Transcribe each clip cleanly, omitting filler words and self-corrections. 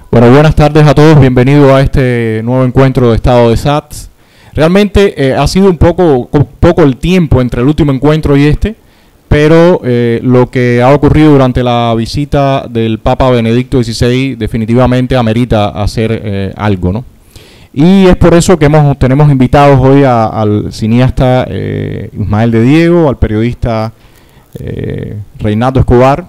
Bueno, buenas tardes a todos, bienvenidos a este nuevo encuentro de Estado de SATS. Realmente ha sido un poco el tiempo entre el último encuentro y este, pero lo que ha ocurrido durante la visita del Papa Benedicto XVI definitivamente amerita hacer algo, ¿no? Y es por eso que tenemos invitados hoy al cineasta Ismael de Diego, al periodista Reinaldo Escobar,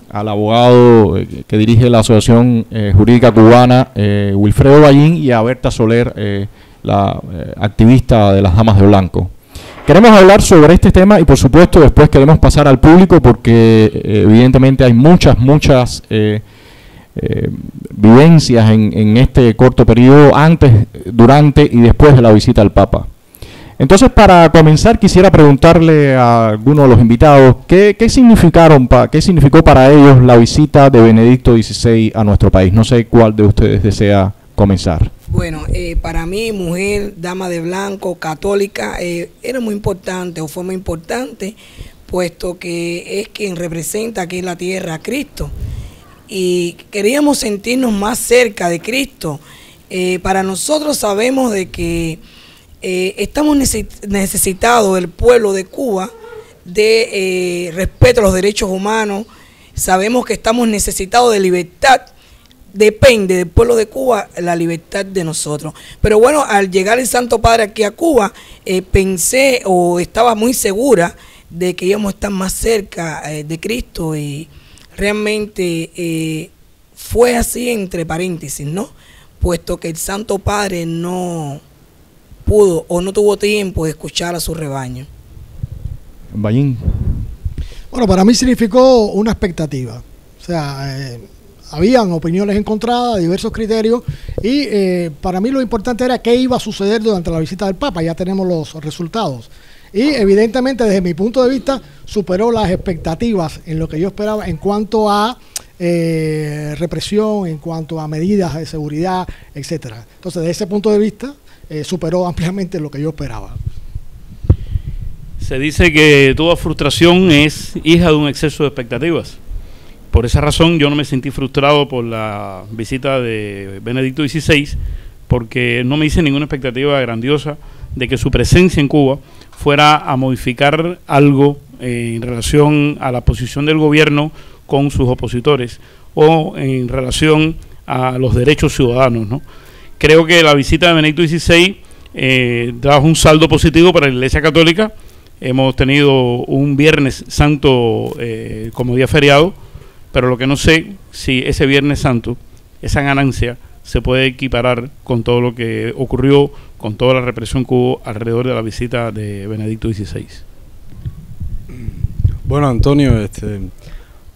al abogado que dirige la Asociación Jurídica Cubana, Wilfredo Ballín, y a Berta Soler, la activista de las Damas de Blanco. Queremos hablar sobre este tema y, por supuesto, después queremos pasar al público porque evidentemente hay muchas vivencias en este corto periodo antes, durante y después de la visita al Papa. Entonces, para comenzar, quisiera preguntarle a algunos de los invitados ¿qué significó para ellos la visita de Benedicto XVI a nuestro país? No sé cuál de ustedes desea comenzar. Bueno, para mí, mujer, dama de blanco, católica, era muy importante o fue muy importante, puesto que es quien representa aquí en la tierra a Cristo. Y queríamos sentirnos más cerca de Cristo. Para nosotros sabemos de que estamos necesitados, el pueblo de Cuba, de respeto a los derechos humanos. Sabemos que estamos necesitados de libertad. Depende del pueblo de Cuba la libertad de nosotros. Pero bueno, al llegar el Santo Padre aquí a Cuba, pensé o estaba muy segura de que íbamos a estar más cerca de Cristo, y realmente fue así, entre paréntesis, ¿no? Puesto que el Santo Padre no pudo o no tuvo tiempo de escuchar a su rebaño. Ballín. Bueno, para mí significó una expectativa. O sea, habían opiniones encontradas, diversos criterios, y para mí lo importante era qué iba a suceder durante la visita del Papa. Ya tenemos los resultados. Y evidentemente, desde mi punto de vista, superó las expectativas en lo que yo esperaba en cuanto a represión, en cuanto a medidas de seguridad, etcétera. Entonces, desde ese punto de vista, superó ampliamente lo que yo esperaba. Se dice que toda frustración es hija de un exceso de expectativas. Por esa razón yo no me sentí frustrado por la visita de Benedicto XVI, porque no me hice ninguna expectativa grandiosa de que su presencia en Cuba fuera a modificar algo en relación a la posición del gobierno con sus opositores o en relación a los derechos ciudadanos, ¿no? Creo que la visita de Benedicto XVI trajo un saldo positivo para la Iglesia Católica. Hemos tenido un Viernes Santo como día feriado, pero lo que no sé si ese Viernes Santo, esa ganancia, se puede equiparar con todo lo que ocurrió, con toda la represión que hubo alrededor de la visita de Benedicto XVI. Bueno, Antonio,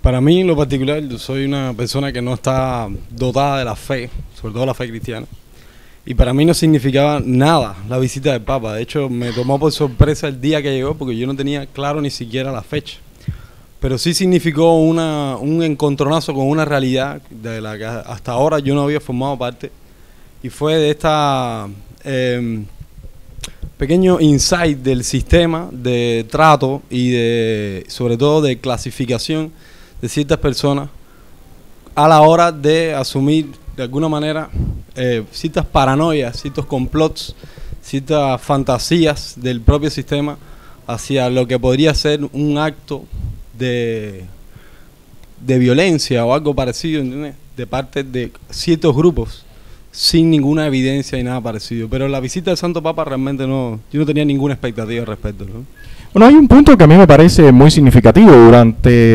para mí en lo particular, yo soy una persona que no está dotada de la fe, sobre todo la fe cristiana, y para mí no significaba nada la visita del Papa. De hecho, me tomó por sorpresa el día que llegó, porque yo no tenía claro ni siquiera la fecha. Pero sí significó un encontronazo con una realidad de la que hasta ahora yo no había formado parte, y fue de esta pequeño insight del sistema de trato y sobre todo de clasificación de ciertas personas a la hora de asumir de alguna manera ciertas paranoias, ciertos complots, ciertas fantasías del propio sistema hacia lo que podría ser un acto de violencia o algo parecido, ¿entiendes?, de parte de ciertos grupos sin ninguna evidencia y nada parecido. Pero la visita del Santo Papa realmente yo no tenía ninguna expectativa al respecto, ¿no? Bueno, hay un punto que a mí me parece muy significativo.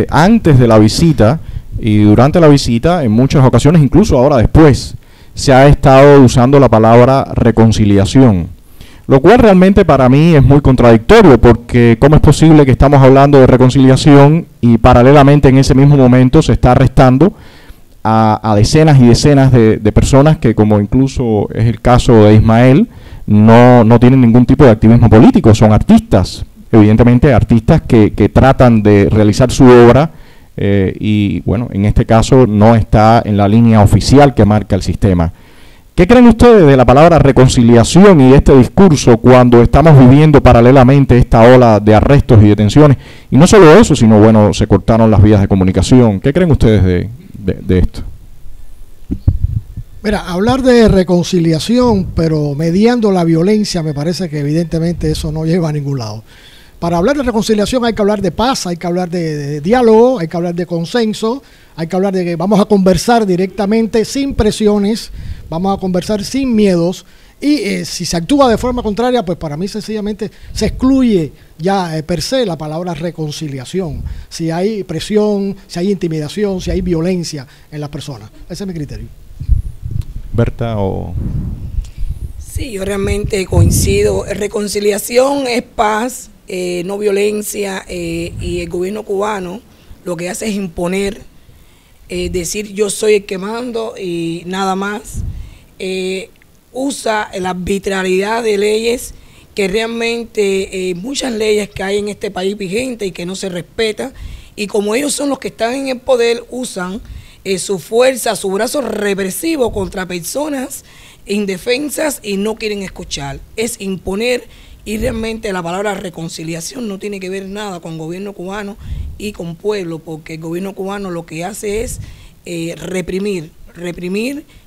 Antes de la visita y durante la visita, en muchas ocasiones, incluso ahora después, se ha estado usando la palabra reconciliación, lo cual realmente para mí es muy contradictorio, porque ¿cómo es posible que estamos hablando de reconciliación y paralelamente en ese mismo momento se está arrestando a decenas y decenas de personas que, como incluso es el caso de Ismael, no tienen ningún tipo de activismo político, son artistas, evidentemente artistas que tratan de realizar su obra y bueno, en este caso no está en la línea oficial que marca el sistema. ¿Qué creen ustedes de la palabra reconciliación y este discurso cuando estamos viviendo paralelamente esta ola de arrestos y detenciones? Y no solo eso, sino bueno, se cortaron las vías de comunicación. ¿Qué creen ustedes de esto? Mira, hablar de reconciliación, pero mediando la violencia, me parece que evidentemente eso no lleva a ningún lado. Para hablar de reconciliación hay que hablar de paz, hay que hablar de diálogo, hay que hablar de consenso, hay que hablar de que vamos a conversar directamente, sin presiones, vamos a conversar sin miedos, y si se actúa de forma contraria, pues para mí sencillamente se excluye ya per se la palabra reconciliación. Si hay presión, si hay intimidación, si hay violencia en las personas. Ese es mi criterio. Berta o... Sí, yo realmente coincido. Reconciliación es paz, no violencia, y el gobierno cubano lo que hace es imponer, decir yo soy el que mando y nada más. Usa la arbitrariedad de leyes que realmente muchas leyes que hay en este país vigentes y que no se respetan, y como ellos son los que están en el poder, usan su fuerza, su brazo represivo contra personas indefensas y no quieren escuchar. Es imponer, y realmente la palabra reconciliación no tiene que ver nada con gobierno cubano y con pueblo, porque el gobierno cubano lo que hace es reprimir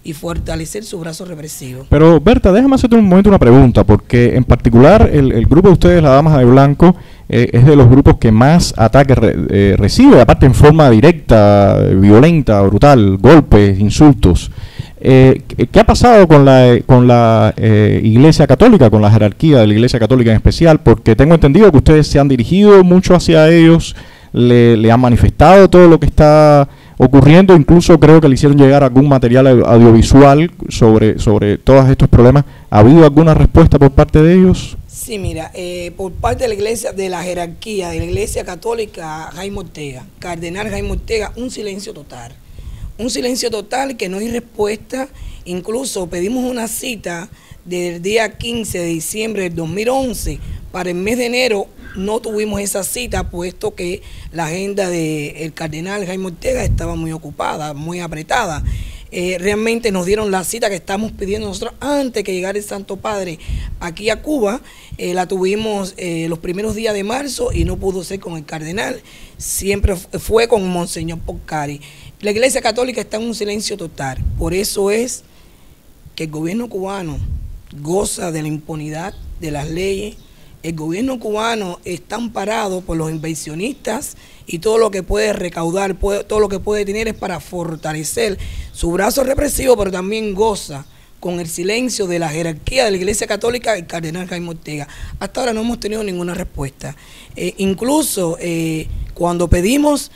y fortalecer su brazo represivo. Pero Berta, déjame hacerte un momento una pregunta, porque en particular el grupo de ustedes, la Damas de Blanco, es de los grupos que más ataques recibe, aparte en forma directa, violenta, brutal, golpes, insultos. ¿Qué ha pasado con la Iglesia Católica, con la jerarquía de la Iglesia Católica en especial? Porque tengo entendido que ustedes se han dirigido mucho hacia ellos, le han manifestado todo lo que está ocurriendo, incluso creo que le hicieron llegar algún material audiovisual sobre todos estos problemas. ¿Ha habido alguna respuesta por parte de ellos? Sí, mira, por parte de la iglesia, de la jerarquía de la Iglesia Católica, Jaime Ortega, Cardenal Jaime Ortega, un silencio total. Un silencio total, que no hay respuesta. Incluso pedimos una cita del día 15 de diciembre del 2011 para el mes de enero. No tuvimos esa cita, puesto que la agenda del cardenal Jaime Ortega estaba muy ocupada, muy apretada. Realmente nos dieron la cita que estamos pidiendo nosotros antes que llegara el Santo Padre aquí a Cuba. La tuvimos los primeros días de marzo y no pudo ser con el cardenal. Siempre fue con Monseñor Porcari. La Iglesia Católica está en un silencio total. Por eso es que el gobierno cubano goza de la impunidad de las leyes. El gobierno cubano está amparado por los inversionistas y todo lo que puede recaudar, todo lo que puede tener es para fortalecer su brazo represivo, pero también goza con el silencio de la jerarquía de la Iglesia Católica, el cardenal Jaime Ortega. Hasta ahora no hemos tenido ninguna respuesta. Incluso cuando pedimos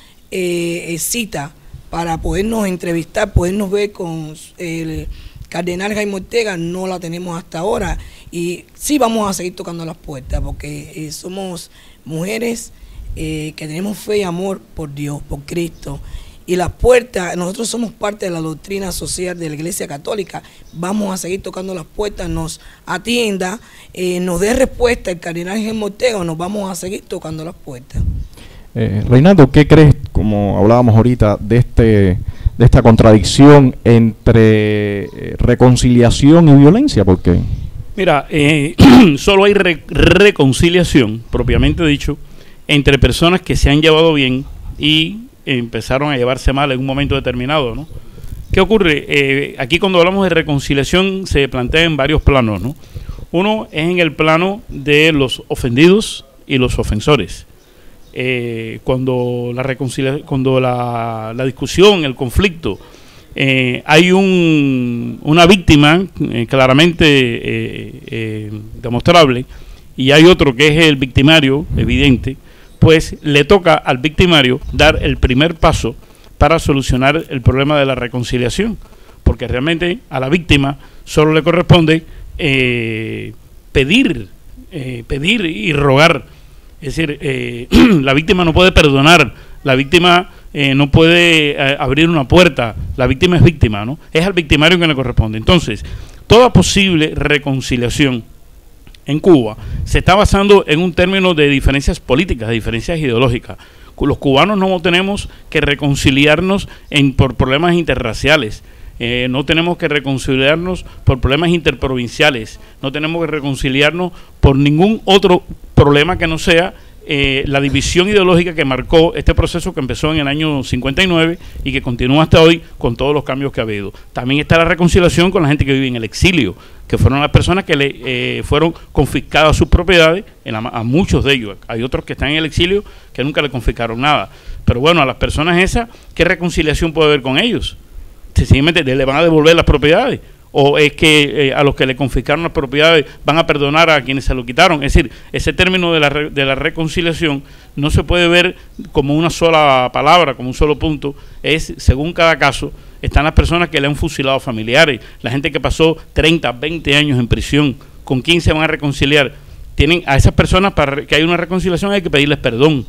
cita para podernos entrevistar, podernos ver con el cardenal Jaime Ortega, no la tenemos hasta ahora. Y sí vamos a seguir tocando las puertas, porque somos mujeres que tenemos fe y amor por Dios, por Cristo. Y las puertas, nosotros somos parte de la doctrina social de la Iglesia Católica. Vamos a seguir tocando las puertas, nos atienda, nos dé respuesta el cardenal Jaime Ortega, o nos vamos a seguir tocando las puertas. Reinaldo, ¿qué crees, como hablábamos ahorita, de esta contradicción entre reconciliación y violencia? ¿Por qué? Mira, solo hay reconciliación, propiamente dicho, entre personas que se han llevado bien y empezaron a llevarse mal en un momento determinado, ¿no? ¿Qué ocurre? Aquí cuando hablamos de reconciliación se plantea en varios planos, ¿no? Uno es en el plano de los ofendidos y los ofensores. Cuando la discusión, el conflicto, hay una víctima claramente demostrable y hay otro que es el victimario evidente, pues le toca al victimario dar el primer paso para solucionar el problema de la reconciliación, porque realmente a la víctima solo le corresponde pedir y rogar. Es decir, la víctima no puede perdonar, la víctima no puede abrir una puerta, la víctima es víctima, ¿no? Es al victimario que le corresponde. Entonces, toda posible reconciliación en Cuba se está basando en un término de diferencias políticas, de diferencias ideológicas. Los cubanos no tenemos que reconciliarnos por problemas interraciales. No tenemos que reconciliarnos por problemas interprovinciales, no tenemos que reconciliarnos por ningún otro problema que no sea la división ideológica que marcó este proceso que empezó en el año 59 y que continúa hasta hoy con todos los cambios que ha habido. También está la reconciliación con la gente que vive en el exilio, que fueron las personas que le fueron confiscadas sus propiedades, a muchos de ellos. Hay otros que están en el exilio que nunca le confiscaron nada. Pero bueno, a las personas esas, ¿qué reconciliación puede haber con ellos? Sencillamente le van a devolver las propiedades, o es que a los que le confiscaron las propiedades van a perdonar a quienes se lo quitaron. Es decir, ese término de la reconciliación no se puede ver como una sola palabra, como un solo punto. Es según cada caso. Están las personas que le han fusilado familiares, la gente que pasó 30, 20 años en prisión. ¿Con quién se van a reconciliar? Tienen a esas personas, para que haya una reconciliación hay que pedirles perdón.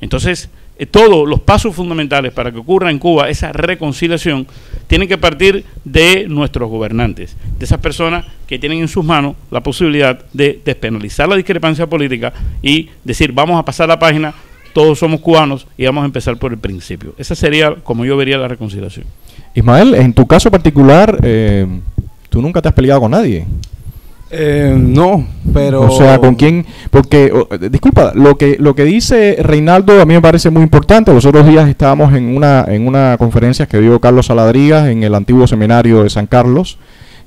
Entonces, todos los pasos fundamentales para que ocurra en Cuba esa reconciliación tienen que partir de nuestros gobernantes, de esas personas que tienen en sus manos la posibilidad de despenalizar la discrepancia política y decir, vamos a pasar la página, todos somos cubanos y vamos a empezar por el principio. Esa sería como yo vería la reconciliación. Ismael, en tu caso particular, tú nunca te has peleado con nadie. No, pero... O sea, ¿con quién? Porque, disculpa, lo que dice Reinaldo a mí me parece muy importante. Los otros días estábamos en una conferencia que dio Carlos Saladrigas en el antiguo seminario de San Carlos,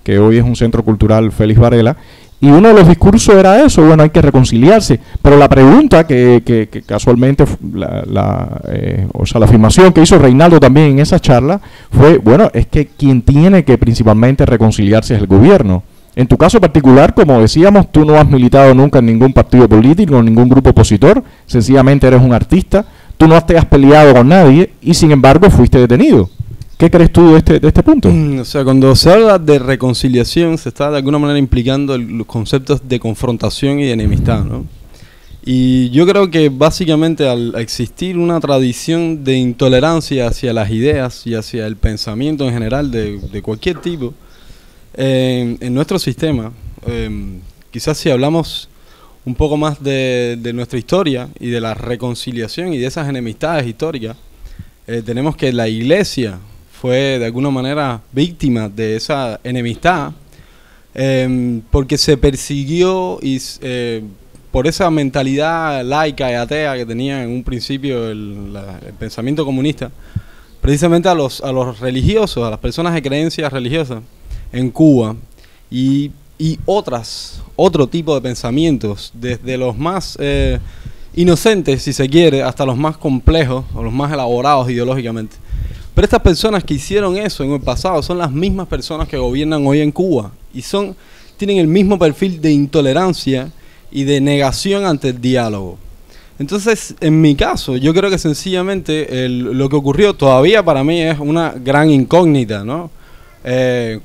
que hoy es un centro cultural Félix Varela, y uno de los discursos era eso, bueno, hay que reconciliarse. Pero la pregunta que casualmente, o sea, la afirmación que hizo Reinaldo también en esa charla fue, bueno, es que quien tiene que principalmente reconciliarse es el gobierno. En tu caso particular, como decíamos, tú no has militado nunca en ningún partido político, en ningún grupo opositor, sencillamente eres un artista, tú no te has peleado con nadie y sin embargo fuiste detenido. ¿Qué crees tú de este punto? O sea, cuando se habla de reconciliación, se está de alguna manera implicando los conceptos de confrontación y de enemistad, ¿no? Y yo creo que básicamente al existir una tradición de intolerancia hacia las ideas y hacia el pensamiento en general de cualquier tipo, en nuestro sistema, quizás si hablamos un poco más de nuestra historia y de la reconciliación y de esas enemistades históricas, tenemos que la Iglesia fue de alguna manera víctima de esa enemistad, porque se persiguió y por esa mentalidad laica y atea que tenía en un principio el pensamiento comunista, precisamente a los religiosos, a las personas de creencias religiosas en Cuba y otro tipo de pensamientos, desde los más inocentes, si se quiere, hasta los más complejos o los más elaborados ideológicamente. Pero estas personas que hicieron eso en el pasado son las mismas personas que gobiernan hoy en Cuba y tienen el mismo perfil de intolerancia y de negación ante el diálogo. Entonces, en mi caso, yo creo que sencillamente lo que ocurrió todavía para mí es una gran incógnita, ¿no?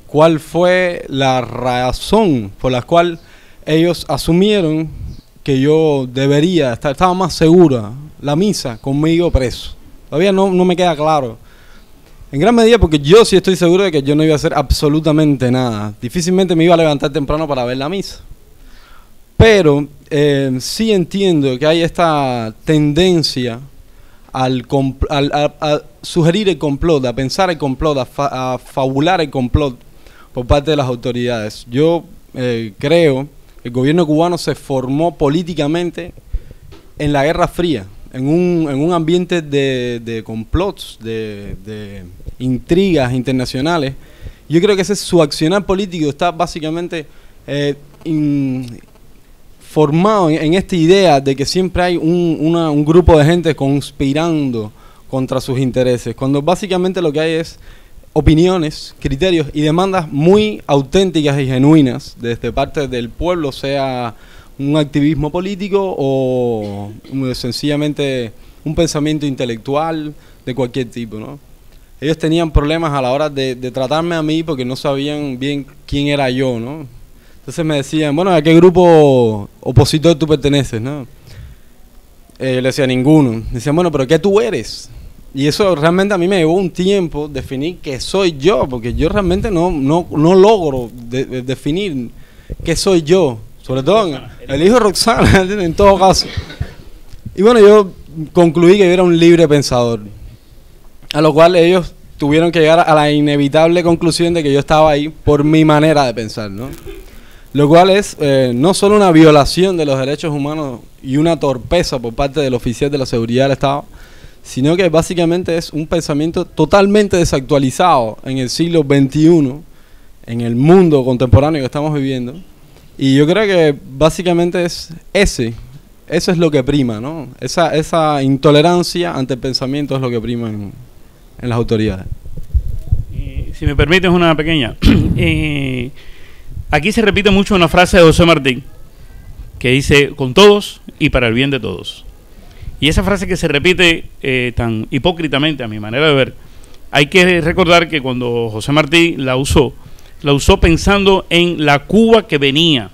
¿Cuál fue la razón por la cual ellos asumieron que yo estaba más segura, la misa, conmigo preso? Todavía no me queda claro. En gran medida porque yo sí estoy seguro de que yo no iba a hacer absolutamente nada. Difícilmente me iba a levantar temprano para ver la misa. Pero sí entiendo que hay esta tendencia a sugerir el complot, a pensar el complot, a fabular el complot por parte de las autoridades. Yo creo que el gobierno cubano se formó políticamente en la Guerra Fría, en un ambiente de complots, de intrigas internacionales. Yo creo que ese su accionar político está básicamente formado en esta idea de que siempre hay un grupo de gente conspirando contra sus intereses, cuando básicamente lo que hay es opiniones, criterios y demandas muy auténticas y genuinas desde parte del pueblo, sea un activismo político o sencillamente un pensamiento intelectual de cualquier tipo, ¿no? Ellos tenían problemas a la hora de tratarme a mí porque no sabían bien quién era yo, ¿no? Entonces me decían, bueno, ¿a qué grupo opositor tú perteneces, no? Yo le decía, ninguno. Me decían, bueno, ¿pero qué tú eres? Y eso realmente a mí me llevó un tiempo definir qué soy yo, porque yo realmente no logro definir qué soy yo. Sobre todo el hijo de Roxana, en todo caso. Y bueno, concluí que yo era un libre pensador, a lo cual ellos tuvieron que llegar a la inevitable conclusión de que yo estaba ahí por mi manera de pensar, ¿no? Lo cual es no solo una violación de los derechos humanos y una torpeza por parte del oficial de la seguridad del Estado, sino que básicamente es un pensamiento totalmente desactualizado en el siglo XXI, en el mundo contemporáneo que estamos viviendo. Y yo creo que básicamente es eso es lo que prima, ¿no? Esa intolerancia ante el pensamiento es lo que prima en las autoridades. Si me permites una pequeña. Aquí se repite mucho una frase de José Martí que dice: con todos y para el bien de todos. Y esa frase que se repite tan hipócritamente, a mi manera de ver, hay que recordar que cuando José Martí la usó pensando en la Cuba que venía,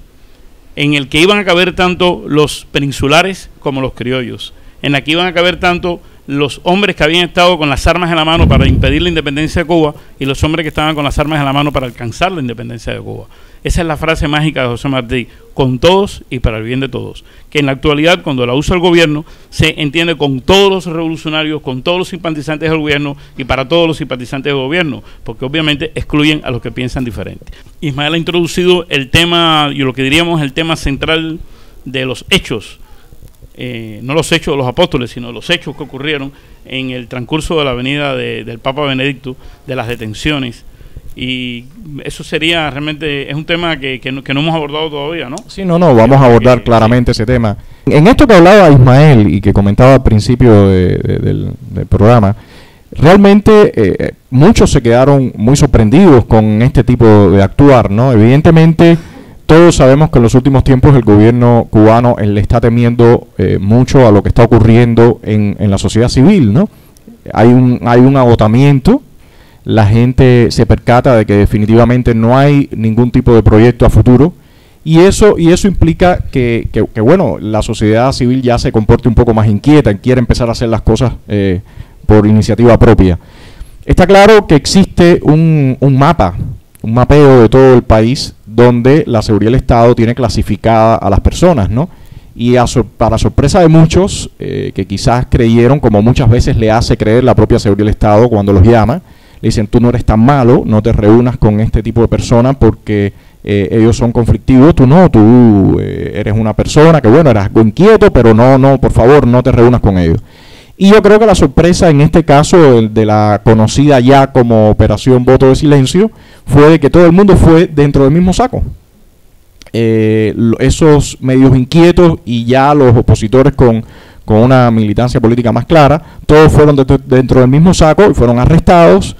en el que iban a caber tanto los peninsulares como los criollos, en la que iban a caber tanto los hombres que habían estado con las armas en la mano para impedir la independencia de Cuba y los hombres que estaban con las armas en la mano para alcanzar la independencia de Cuba. Esa es la frase mágica de José Martí: con todos y para el bien de todos, que en la actualidad, cuando la usa el gobierno, se entiende con todos los revolucionarios, con todos los simpatizantes del gobierno y para todos los simpatizantes del gobierno, porque obviamente excluyen a los que piensan diferente. Ismael ha introducido el tema, yo lo que diríamos el tema central de los hechos, no los hechos de los apóstoles, sino los hechos que ocurrieron en el transcurso de la venida del Papa Benedicto, de las detenciones. Y eso sería realmente, es un tema que no hemos abordado todavía, ¿no? Sí, no, vamos a abordar claramente ese tema. En esto que hablaba Ismael y que comentaba al principio del programa, realmente muchos se quedaron muy sorprendidos con este tipo de actuar, ¿no? Evidentemente, todos sabemos que en los últimos tiempos el gobierno cubano le está temiendo mucho a lo que está ocurriendo en la sociedad civil, ¿no? Hay un agotamiento. La gente se percata de que definitivamente no hay ningún tipo de proyecto a futuro y eso implica que bueno, la sociedad civil ya se comporte un poco más inquieta, quiere empezar a hacer las cosas por iniciativa propia. Está claro que existe un mapeo de todo el país donde la seguridad del Estado tiene clasificada a las personas, ¿no? Y para sorpresa de muchos que quizás creyeron, como muchas veces le hace creer la propia seguridad del Estado cuando los llama, le dicen: tú no eres tan malo, no te reúnas con este tipo de personas porque ellos son conflictivos, tú eres una persona que bueno, eres algo inquieto, pero no, por favor, no te reúnas con ellos. Y yo creo que la sorpresa en este caso de la conocida ya como Operación Voto de Silencio fue de que todo el mundo fue dentro del mismo saco. Esos medios inquietos y ya los opositores con una militancia política más clara, todos fueron dentro del mismo saco y fueron arrestados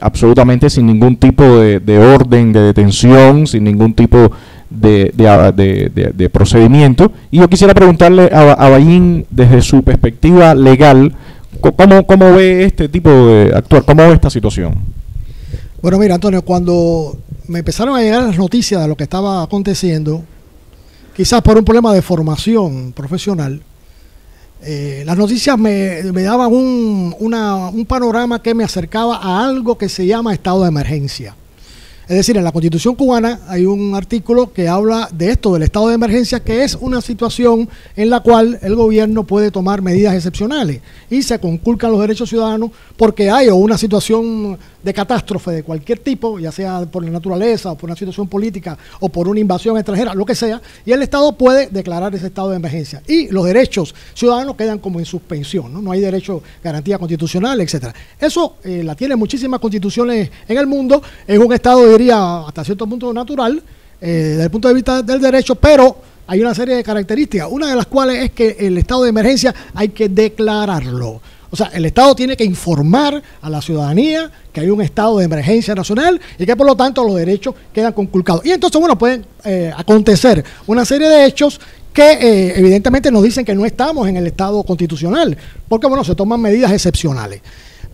absolutamente sin ningún tipo de orden de detención, sin ningún tipo de procedimiento. Y yo quisiera preguntarle a Bayín, desde su perspectiva legal, ¿cómo ve este tipo de actuar? ¿Cómo ve esta situación? Bueno, mira, Antonio, cuando me empezaron a llegar las noticias de lo que estaba aconteciendo, quizás por un problema de formación profesional, las noticias me daban un panorama que me acercaba a algo que se llama estado de emergencia. Es decir, en la Constitución cubana hay un artículo que habla de esto, del estado de emergencia, que es una situación en la cual el gobierno puede tomar medidas excepcionales y se conculcan los derechos ciudadanos porque hay una situación de catástrofe de cualquier tipo, ya sea por la naturaleza o por una situación política o por una invasión extranjera, lo que sea, y el Estado puede declarar ese estado de emergencia. Y los derechos ciudadanos quedan como en suspensión, ¿no? No hay derecho, garantía constitucional, etcétera. Eso la tienen muchísimas constituciones en el mundo, es un Estado, diría, hasta cierto punto natural, desde el punto de vista del derecho, pero hay una serie de características, una de las cuales es que el estado de emergencia hay que declararlo. O sea, el Estado tiene que informar a la ciudadanía que hay un estado de emergencia nacional y que por lo tanto los derechos quedan conculcados. Y entonces, bueno, pueden acontecer una serie de hechos que evidentemente nos dicen que no estamos en el estado constitucional, porque bueno, se toman medidas excepcionales.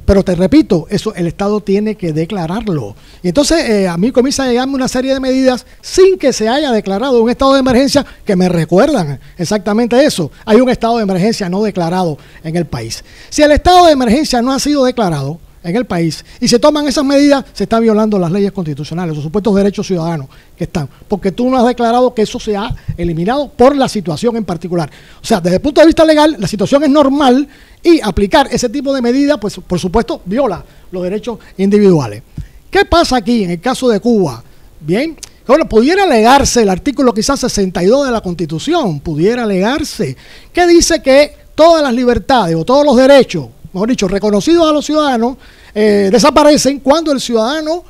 Pero te repito, eso el Estado tiene que declararlo. Y entonces a mí comienza a llegarme una serie de medidas sin que se haya declarado un estado de emergencia que me recuerdan exactamente eso. Hay un estado de emergencia no declarado en el país. Si el estado de emergencia no ha sido declarado, en el país. Y se toman esas medidas, se está violando las leyes constitucionales, los supuestos derechos ciudadanos que están, porque tú no has declarado que eso se ha eliminado por la situación en particular. O sea, desde el punto de vista legal, la situación es normal y aplicar ese tipo de medidas, pues por supuesto, viola los derechos individuales. ¿Qué pasa aquí en el caso de Cuba? Bien, bueno, pudiera alegarse el artículo quizás 62 de la Constitución, pudiera alegarse, que dice que todas las libertades o todos los derechos, mejor dicho, reconocidos a los ciudadanos, desaparecen cuando el ciudadano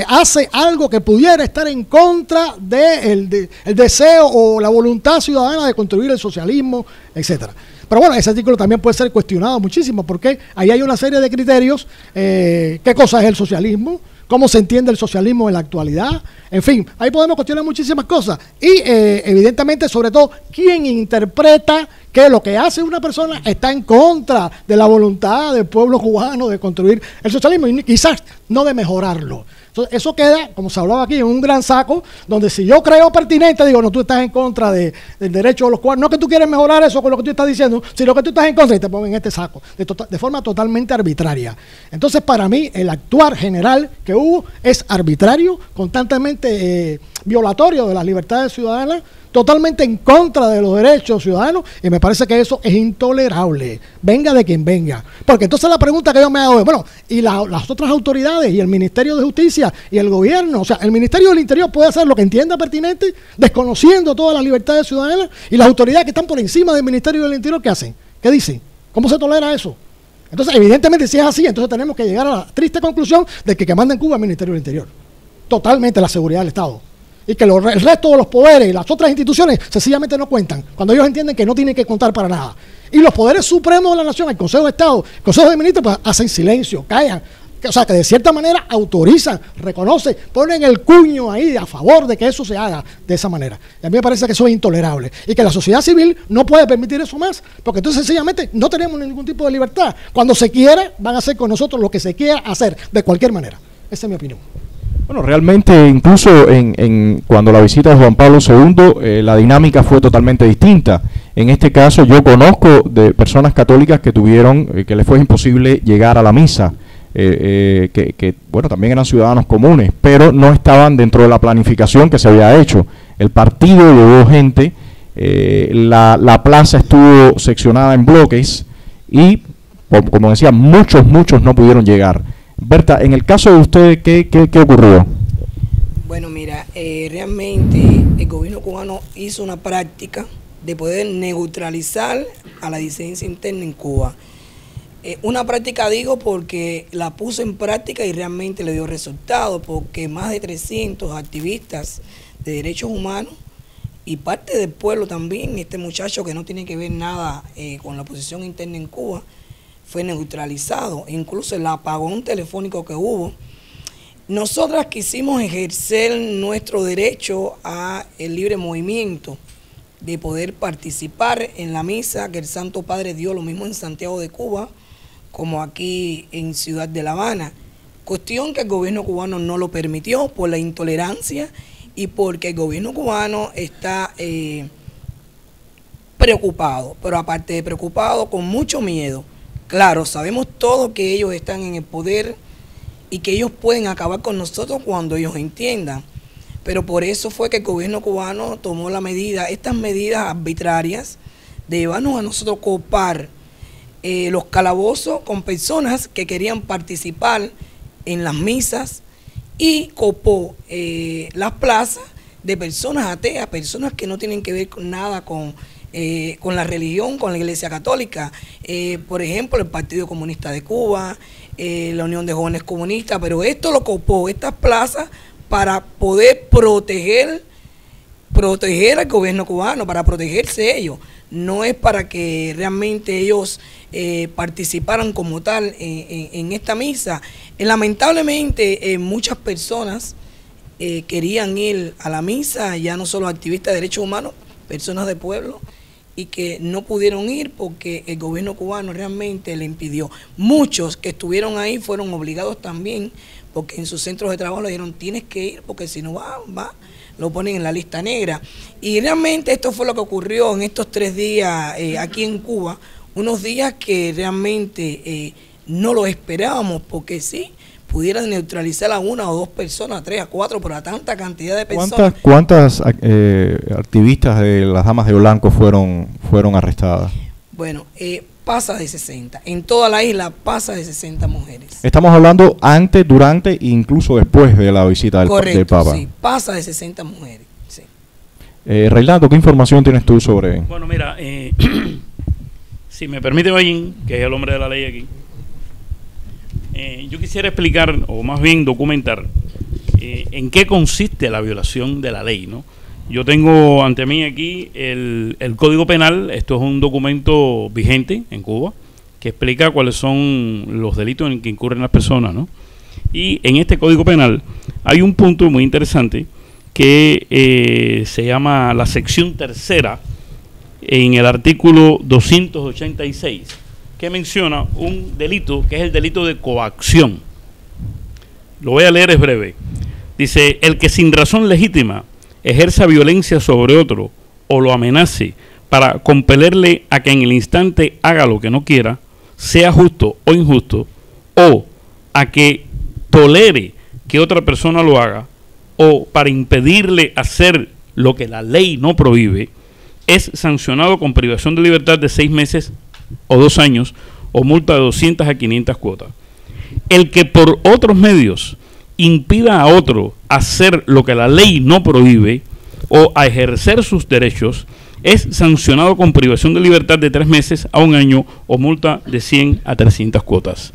hace algo que pudiera estar en contra del deseo o la voluntad ciudadana de construir el socialismo, etcétera. Pero bueno, ese artículo también puede ser cuestionado muchísimo porque ahí hay una serie de criterios, qué cosa es el socialismo, cómo se entiende el socialismo en la actualidad, en fin, ahí podemos cuestionar muchísimas cosas y evidentemente sobre todo quién interpreta que lo que hace una persona está en contra de la voluntad del pueblo cubano de construir el socialismo y quizás no de mejorarlo. Entonces, eso queda, como se hablaba aquí, en un gran saco, donde si yo creo pertinente, digo, no, tú estás en contra del derecho de los cubanos, no que tú quieres mejorar eso con lo que tú estás diciendo, sino que tú estás en contra y te ponen en este saco, de forma totalmente arbitraria. Entonces, para mí, el actuar general que hubo es arbitrario, constantemente violatorio de las libertades ciudadanas, totalmente en contra de los derechos ciudadanos y me parece que eso es intolerable, venga de quien venga. Porque entonces la pregunta que yo me hago es, bueno, ¿y las otras autoridades y el Ministerio de Justicia y el gobierno? O sea, el Ministerio del Interior puede hacer lo que entienda pertinente, desconociendo todas las libertades ciudadanas y las autoridades que están por encima del Ministerio del Interior, ¿qué hacen? ¿Qué dicen? ¿Cómo se tolera eso? Entonces, evidentemente, si es así, entonces tenemos que llegar a la triste conclusión de que manda en Cuba el Ministerio del Interior. Totalmente la seguridad del Estado. Y que el resto de los poderes y las otras instituciones sencillamente no cuentan, cuando ellos entienden que no tienen que contar para nada. Y los poderes supremos de la nación, el Consejo de Estado, el Consejo de Ministros, pues hacen silencio, callan. O sea, que de cierta manera autorizan, reconocen, ponen el cuño ahí a favor de que eso se haga de esa manera. Y a mí me parece que eso es intolerable. Y que la sociedad civil no puede permitir eso más, porque entonces sencillamente no tenemos ningún tipo de libertad. Cuando se quiera, van a hacer con nosotros lo que se quiera hacer, de cualquier manera. Esa es mi opinión. Bueno, realmente incluso cuando la visita de Juan Pablo II, la dinámica fue totalmente distinta. En este caso yo conozco de personas católicas que tuvieron, que les fue imposible llegar a la misa, que bueno, también eran ciudadanos comunes, pero no estaban dentro de la planificación que se había hecho. El partido llevó gente, la plaza estuvo seccionada en bloques y, como decía, muchos no pudieron llegar. Berta, en el caso de ustedes, ¿qué ocurrió? Bueno, mira, realmente el gobierno cubano hizo una práctica de poder neutralizar a la disidencia interna en Cuba. Una práctica digo porque la puso en práctica y realmente le dio resultado, porque más de 300 activistas de derechos humanos y parte del pueblo también, este muchacho que no tiene que ver nada con la posición interna en Cuba, fue neutralizado, incluso el apagón telefónico que hubo. Nosotras quisimos ejercer nuestro derecho a el libre movimiento, de poder participar en la misa que el Santo Padre dio, lo mismo en Santiago de Cuba, como aquí en Ciudad de La Habana. Cuestión que el gobierno cubano no lo permitió por la intolerancia y porque el gobierno cubano está preocupado, pero aparte de preocupado, con mucho miedo. Claro, sabemos todos que ellos están en el poder y que ellos pueden acabar con nosotros cuando ellos entiendan. Pero por eso fue que el gobierno cubano tomó estas medidas arbitrarias de llevarnos a nosotros copar los calabozos con personas que querían participar en las misas y copó las plazas de personas ateas, personas que no tienen que ver con nada con la religión, con la Iglesia Católica. Por ejemplo, el Partido Comunista de Cuba, la Unión de Jóvenes Comunistas, pero esto lo copó, estas plazas, para poder proteger al gobierno cubano, para protegerse ellos. No es para que realmente ellos participaran como tal en esta misa. Lamentablemente, muchas personas querían ir a la misa, ya no solo activistas de derechos humanos, personas de pueblo, y que no pudieron ir porque el gobierno cubano realmente le impidió. Muchos que estuvieron ahí fueron obligados también, porque en sus centros de trabajo le dijeron, tienes que ir, porque si no va, lo ponen en la lista negra. Y realmente esto fue lo que ocurrió en estos 3 días aquí en Cuba, unos días que realmente no lo esperábamos, porque sí, pudieran neutralizar a 1 o 2 personas, a 3, a 4, pero a tanta cantidad de personas. ¿Cuántas activistas de las Damas de Blanco fueron arrestadas? Bueno, pasa de 60. En toda la isla pasa de 60 mujeres. Estamos hablando antes, durante e incluso después de la visita del Papa. Sí, pasa de 60 mujeres. Sí. Reinaldo, ¿qué información tienes tú sobre...? Bueno, mira, si me permite, Ballín, que es el hombre de la ley aquí, yo quisiera explicar, o más bien documentar, en qué consiste la violación de la ley, ¿no? Yo tengo ante mí aquí el Código Penal. Esto es un documento vigente en Cuba que explica cuáles son los delitos en que incurren las personas, ¿no? Y en este Código Penal hay un punto muy interesante que se llama la sección tercera en el artículo 286, que menciona un delito que es el delito de coacción. Lo voy a leer, es breve. Dice: el que sin razón legítima ejerza violencia sobre otro o lo amenace para compelerle a que en el instante haga lo que no quiera, sea justo o injusto, o a que tolere que otra persona lo haga, o para impedirle hacer lo que la ley no prohíbe, es sancionado con privación de libertad de 6 meses o 2 años, o multa de 200 a 500 cuotas. El que por otros medios impida a otro hacer lo que la ley no prohíbe o a ejercer sus derechos, es sancionado con privación de libertad de 3 meses a 1 año, o multa de 100 a 300 cuotas.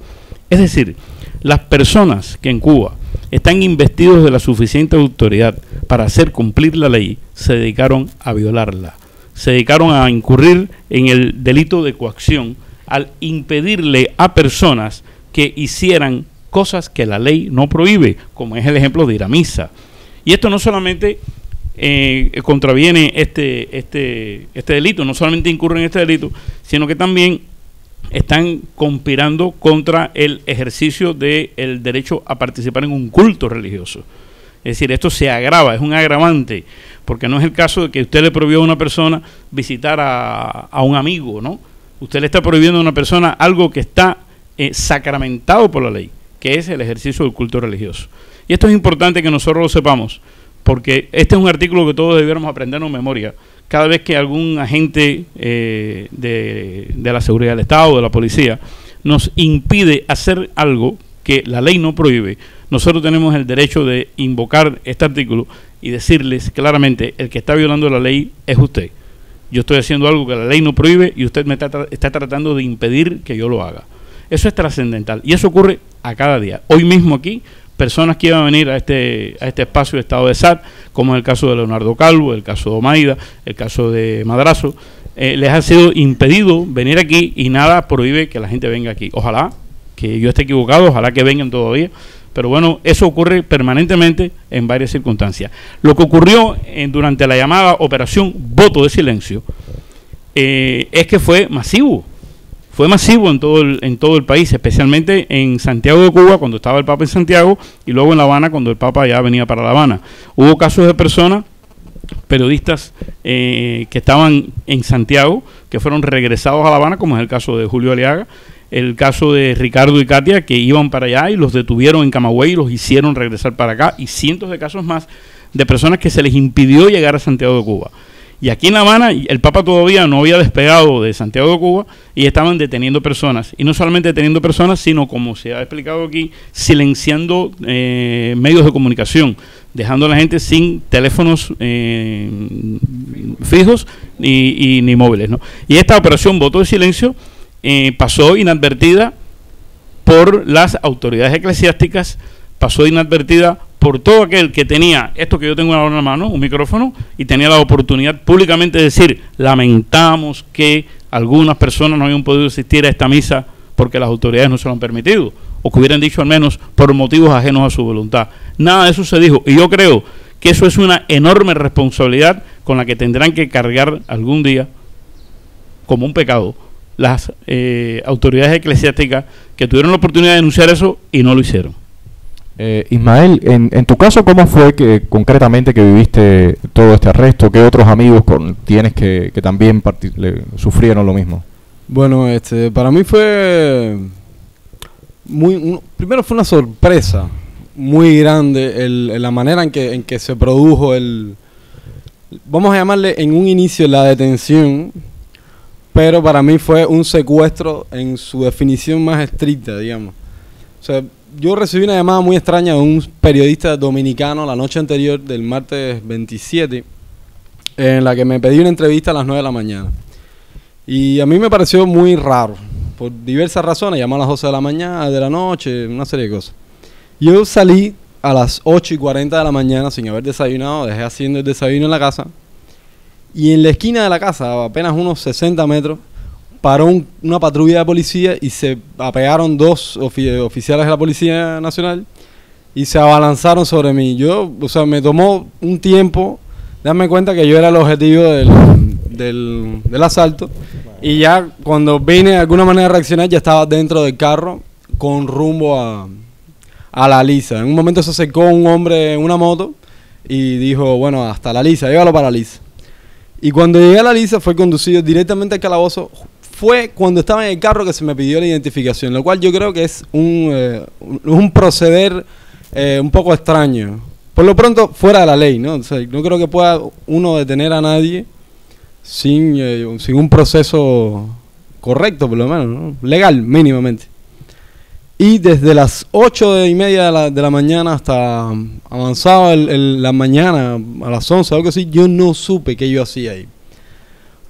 Es decir, las personas que en Cuba están investidos de la suficiente autoridad para hacer cumplir la ley, se dedicaron a violarla, se dedicaron a incurrir en el delito de coacción al impedirle a personas que hicieran cosas que la ley no prohíbe, como es el ejemplo de ir a misa. Y esto no solamente contraviene este delito, no solamente incurre en este delito, sino que también están conspirando contra el ejercicio del derecho a participar en un culto religioso. Es decir, esto se agrava, es un agravante, porque no es el caso de que usted le prohibió a una persona visitar a un amigo, ¿no? Usted le está prohibiendo a una persona algo que está sacramentado por la ley, que es el ejercicio del culto religioso. Y esto es importante que nosotros lo sepamos, porque este es un artículo que todos debiéramos aprendernos en memoria. Cada vez que algún agente de la seguridad del Estado, de la policía, nos impide hacer algo que la ley no prohíbe, nosotros tenemos el derecho de invocar este artículo y decirles claramente: el que está violando la ley es usted. Yo estoy haciendo algo que la ley no prohíbe y usted me está tratando de impedir que yo lo haga. Eso es trascendental y eso ocurre a cada día. Hoy mismo aquí, personas que iban a venir a este espacio de estado de SAT, como es el caso de Leonardo Calvo, el caso de Omaida, el caso de Madrazo, les ha sido impedido venir aquí y nada prohíbe que la gente venga aquí. Ojalá que yo esté equivocado, ojalá que vengan todavía, pero bueno, eso ocurre permanentemente en varias circunstancias. Lo que ocurrió durante la llamada Operación Voto de Silencio es que fue masivo en todo el país, especialmente en Santiago de Cuba, cuando estaba el Papa en Santiago, y luego en La Habana, cuando el Papa ya venía para La Habana. Hubo casos de personas, periodistas que estaban en Santiago, que fueron regresados a La Habana, como es el caso de Julio Aliaga, el caso de Ricardo y Katia, que iban para allá y los detuvieron en Camagüey y los hicieron regresar para acá, y cientos de casos más de personas que se les impidió llegar a Santiago de Cuba. Y aquí en La Habana, el Papa todavía no había despegado de Santiago de Cuba y estaban deteniendo personas. Y no solamente deteniendo personas, sino, como se ha explicado aquí, silenciando medios de comunicación, dejando a la gente sin teléfonos fijos ni móviles, ¿no? Y esta operación Voto de Silencio pasó inadvertida por las autoridades eclesiásticas, pasó inadvertida por todo aquel que tenía esto que yo tengo ahora en la mano, un micrófono, y tenía la oportunidad públicamente de decir: lamentamos que algunas personas no hayan podido asistir a esta misa porque las autoridades no se lo han permitido, o que hubieran dicho al menos por motivos ajenos a su voluntad. Nada de eso se dijo, y yo creo que eso es una enorme responsabilidad con la que tendrán que cargar algún día, como un pecado, las autoridades eclesiásticas que tuvieron la oportunidad de denunciar eso y no lo hicieron. Ismael, en tu caso, ¿cómo fue que concretamente que viviste todo este arresto? ¿Qué otros amigos tienes que también sufrieron lo mismo? Bueno, para mí fue primero fue una sorpresa muy grande la manera en que se produjo vamos a llamarle en un inicio la detención, pero para mí fue un secuestro en su definición más estricta, digamos. O sea, yo recibí una llamada muy extraña de un periodista dominicano la noche anterior, del martes 27, en la que me pedí una entrevista a las 9 de la mañana. Y a mí me pareció muy raro, por diversas razones. Llamó a las 12 de la mañana, de la noche, una serie de cosas. Yo salí a las 8:40 de la mañana sin haber desayunado, dejé haciendo el desayuno en la casa. Y en la esquina de la casa, a apenas unos 60 metros, paró una patrulla de policía y se apegaron dos oficiales de la Policía Nacional y se abalanzaron sobre mí. Me tomó un tiempo darme cuenta que yo era el objetivo del asalto, y ya cuando vine de alguna manera a reaccionar ya estaba dentro del carro con rumbo a La Lisa. En un momento se acercó un hombre en una moto y dijo, bueno, hasta La Lisa, llévalo para La Lisa. Y cuando llegué a La Lisa fue conducido directamente al calabozo. Fue cuando estaba en el carro que se me pidió la identificación, lo cual yo creo que es un proceder un poco extraño. Por lo pronto, fuera de la ley, ¿no? O sea, no creo que pueda uno detener a nadie sin un proceso correcto, por lo menos, ¿no? Legal, mínimamente. Y desde las 8:30 de la mañana hasta avanzado la mañana, a las 11, algo así, yo no supe qué yo hacía ahí.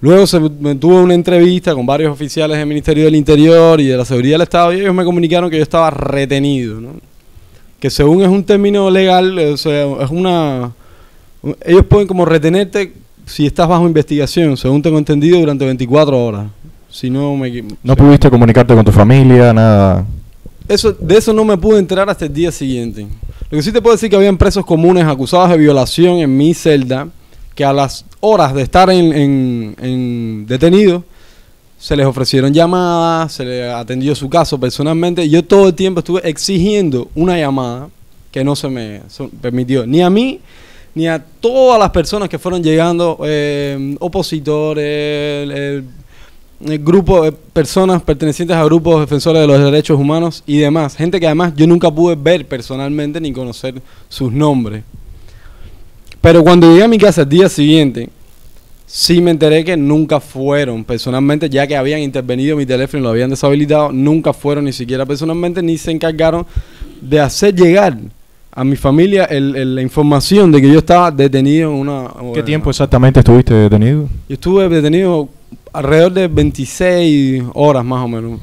Luego me tuve una entrevista con varios oficiales del Ministerio del Interior y de la Seguridad del Estado, y ellos me comunicaron que yo estaba retenido, ¿no? Que según es un término legal, o sea, ellos pueden como retenerte si estás bajo investigación, según tengo entendido, durante 24 horas. Si no ¿No pudiste comunicarte con tu familia, nada? De eso no me pude enterar hasta el día siguiente. Lo que sí te puedo decir que habían presos comunes acusados de violación en mi celda, que a las horas de estar en detenido se les ofrecieron llamadas, se les atendió su caso personalmente. Yo todo el tiempo estuve exigiendo una llamada que no se me permitió, ni a mí ni a todas las personas que fueron llegando, opositores, el grupo de personas pertenecientes a grupos defensores de los derechos humanos y demás, gente que además yo nunca pude ver personalmente ni conocer sus nombres. Pero cuando llegué a mi casa el día siguiente, sí me enteré que nunca fueron personalmente, ya que habían intervenido mi teléfono y lo habían deshabilitado, nunca fueron ni siquiera personalmente, ni se encargaron de hacer llegar a mi familia la información de que yo estaba detenido en una... ¿Qué tiempo exactamente estuviste detenido? Yo estuve detenido alrededor de 26 horas más o menos.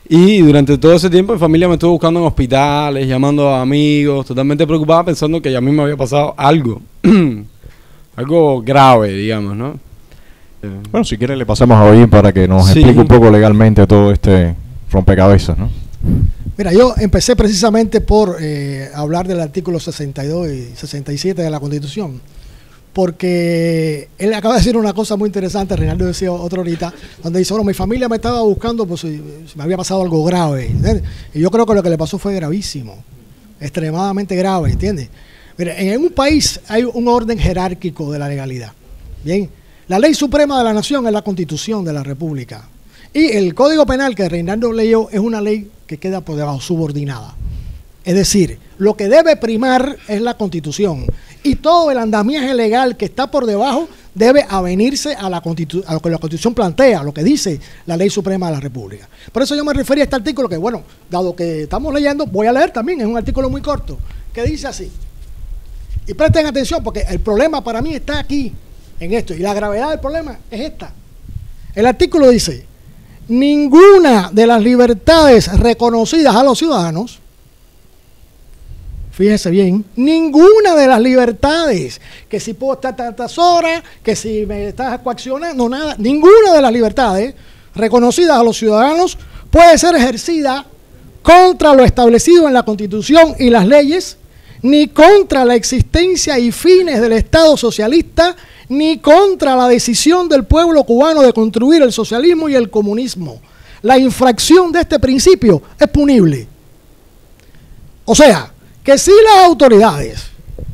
Y durante todo ese tiempo mi familia me estuvo buscando en hospitales, llamando a amigos, totalmente preocupada, pensando que a mí me había pasado algo. Algo grave, digamos, ¿no? Bueno, si quieres le pasamos a Ollín para que nos explique un poco legalmente todo este rompecabezas, ¿no? Mira, yo empecé precisamente por hablar del artículo 62 y 67 de la Constitución, porque él acaba de decir una cosa muy interesante, Reinaldo decía otra ahorita, donde dice, bueno, mi familia me estaba buscando pues si me había pasado algo grave, ¿entiendes? Y yo creo que lo que le pasó fue gravísimo, extremadamente grave, ¿entiendes? Mira, en un país hay un orden jerárquico de la legalidad, ¿bien? La ley suprema de la nación es la Constitución de la República, y el Código Penal que Reinaldo leyó es una ley que queda por debajo, subordinada. Es decir, lo que debe primar es la Constitución, y todo el andamiaje legal que está por debajo debe avenirse a lo que la Constitución plantea, a lo que dice la Ley Suprema de la República. Por eso yo me refería a este artículo que, bueno, dado que estamos leyendo, voy a leer también, es un artículo muy corto, que dice así. Y presten atención porque el problema para mí está aquí, en esto, y la gravedad del problema es esta. El artículo dice, ninguna de las libertades reconocidas a los ciudadanos, fíjese bien, ninguna de las libertades, que si puedo estar tantas horas, que si me estás coaccionando, nada, ninguna de las libertades reconocidas a los ciudadanos puede ser ejercida contra lo establecido en la Constitución y las leyes, ni contra la existencia y fines del Estado socialista, ni contra la decisión del pueblo cubano de construir el socialismo y el comunismo. La infracción de este principio es punible. O sea, que si las autoridades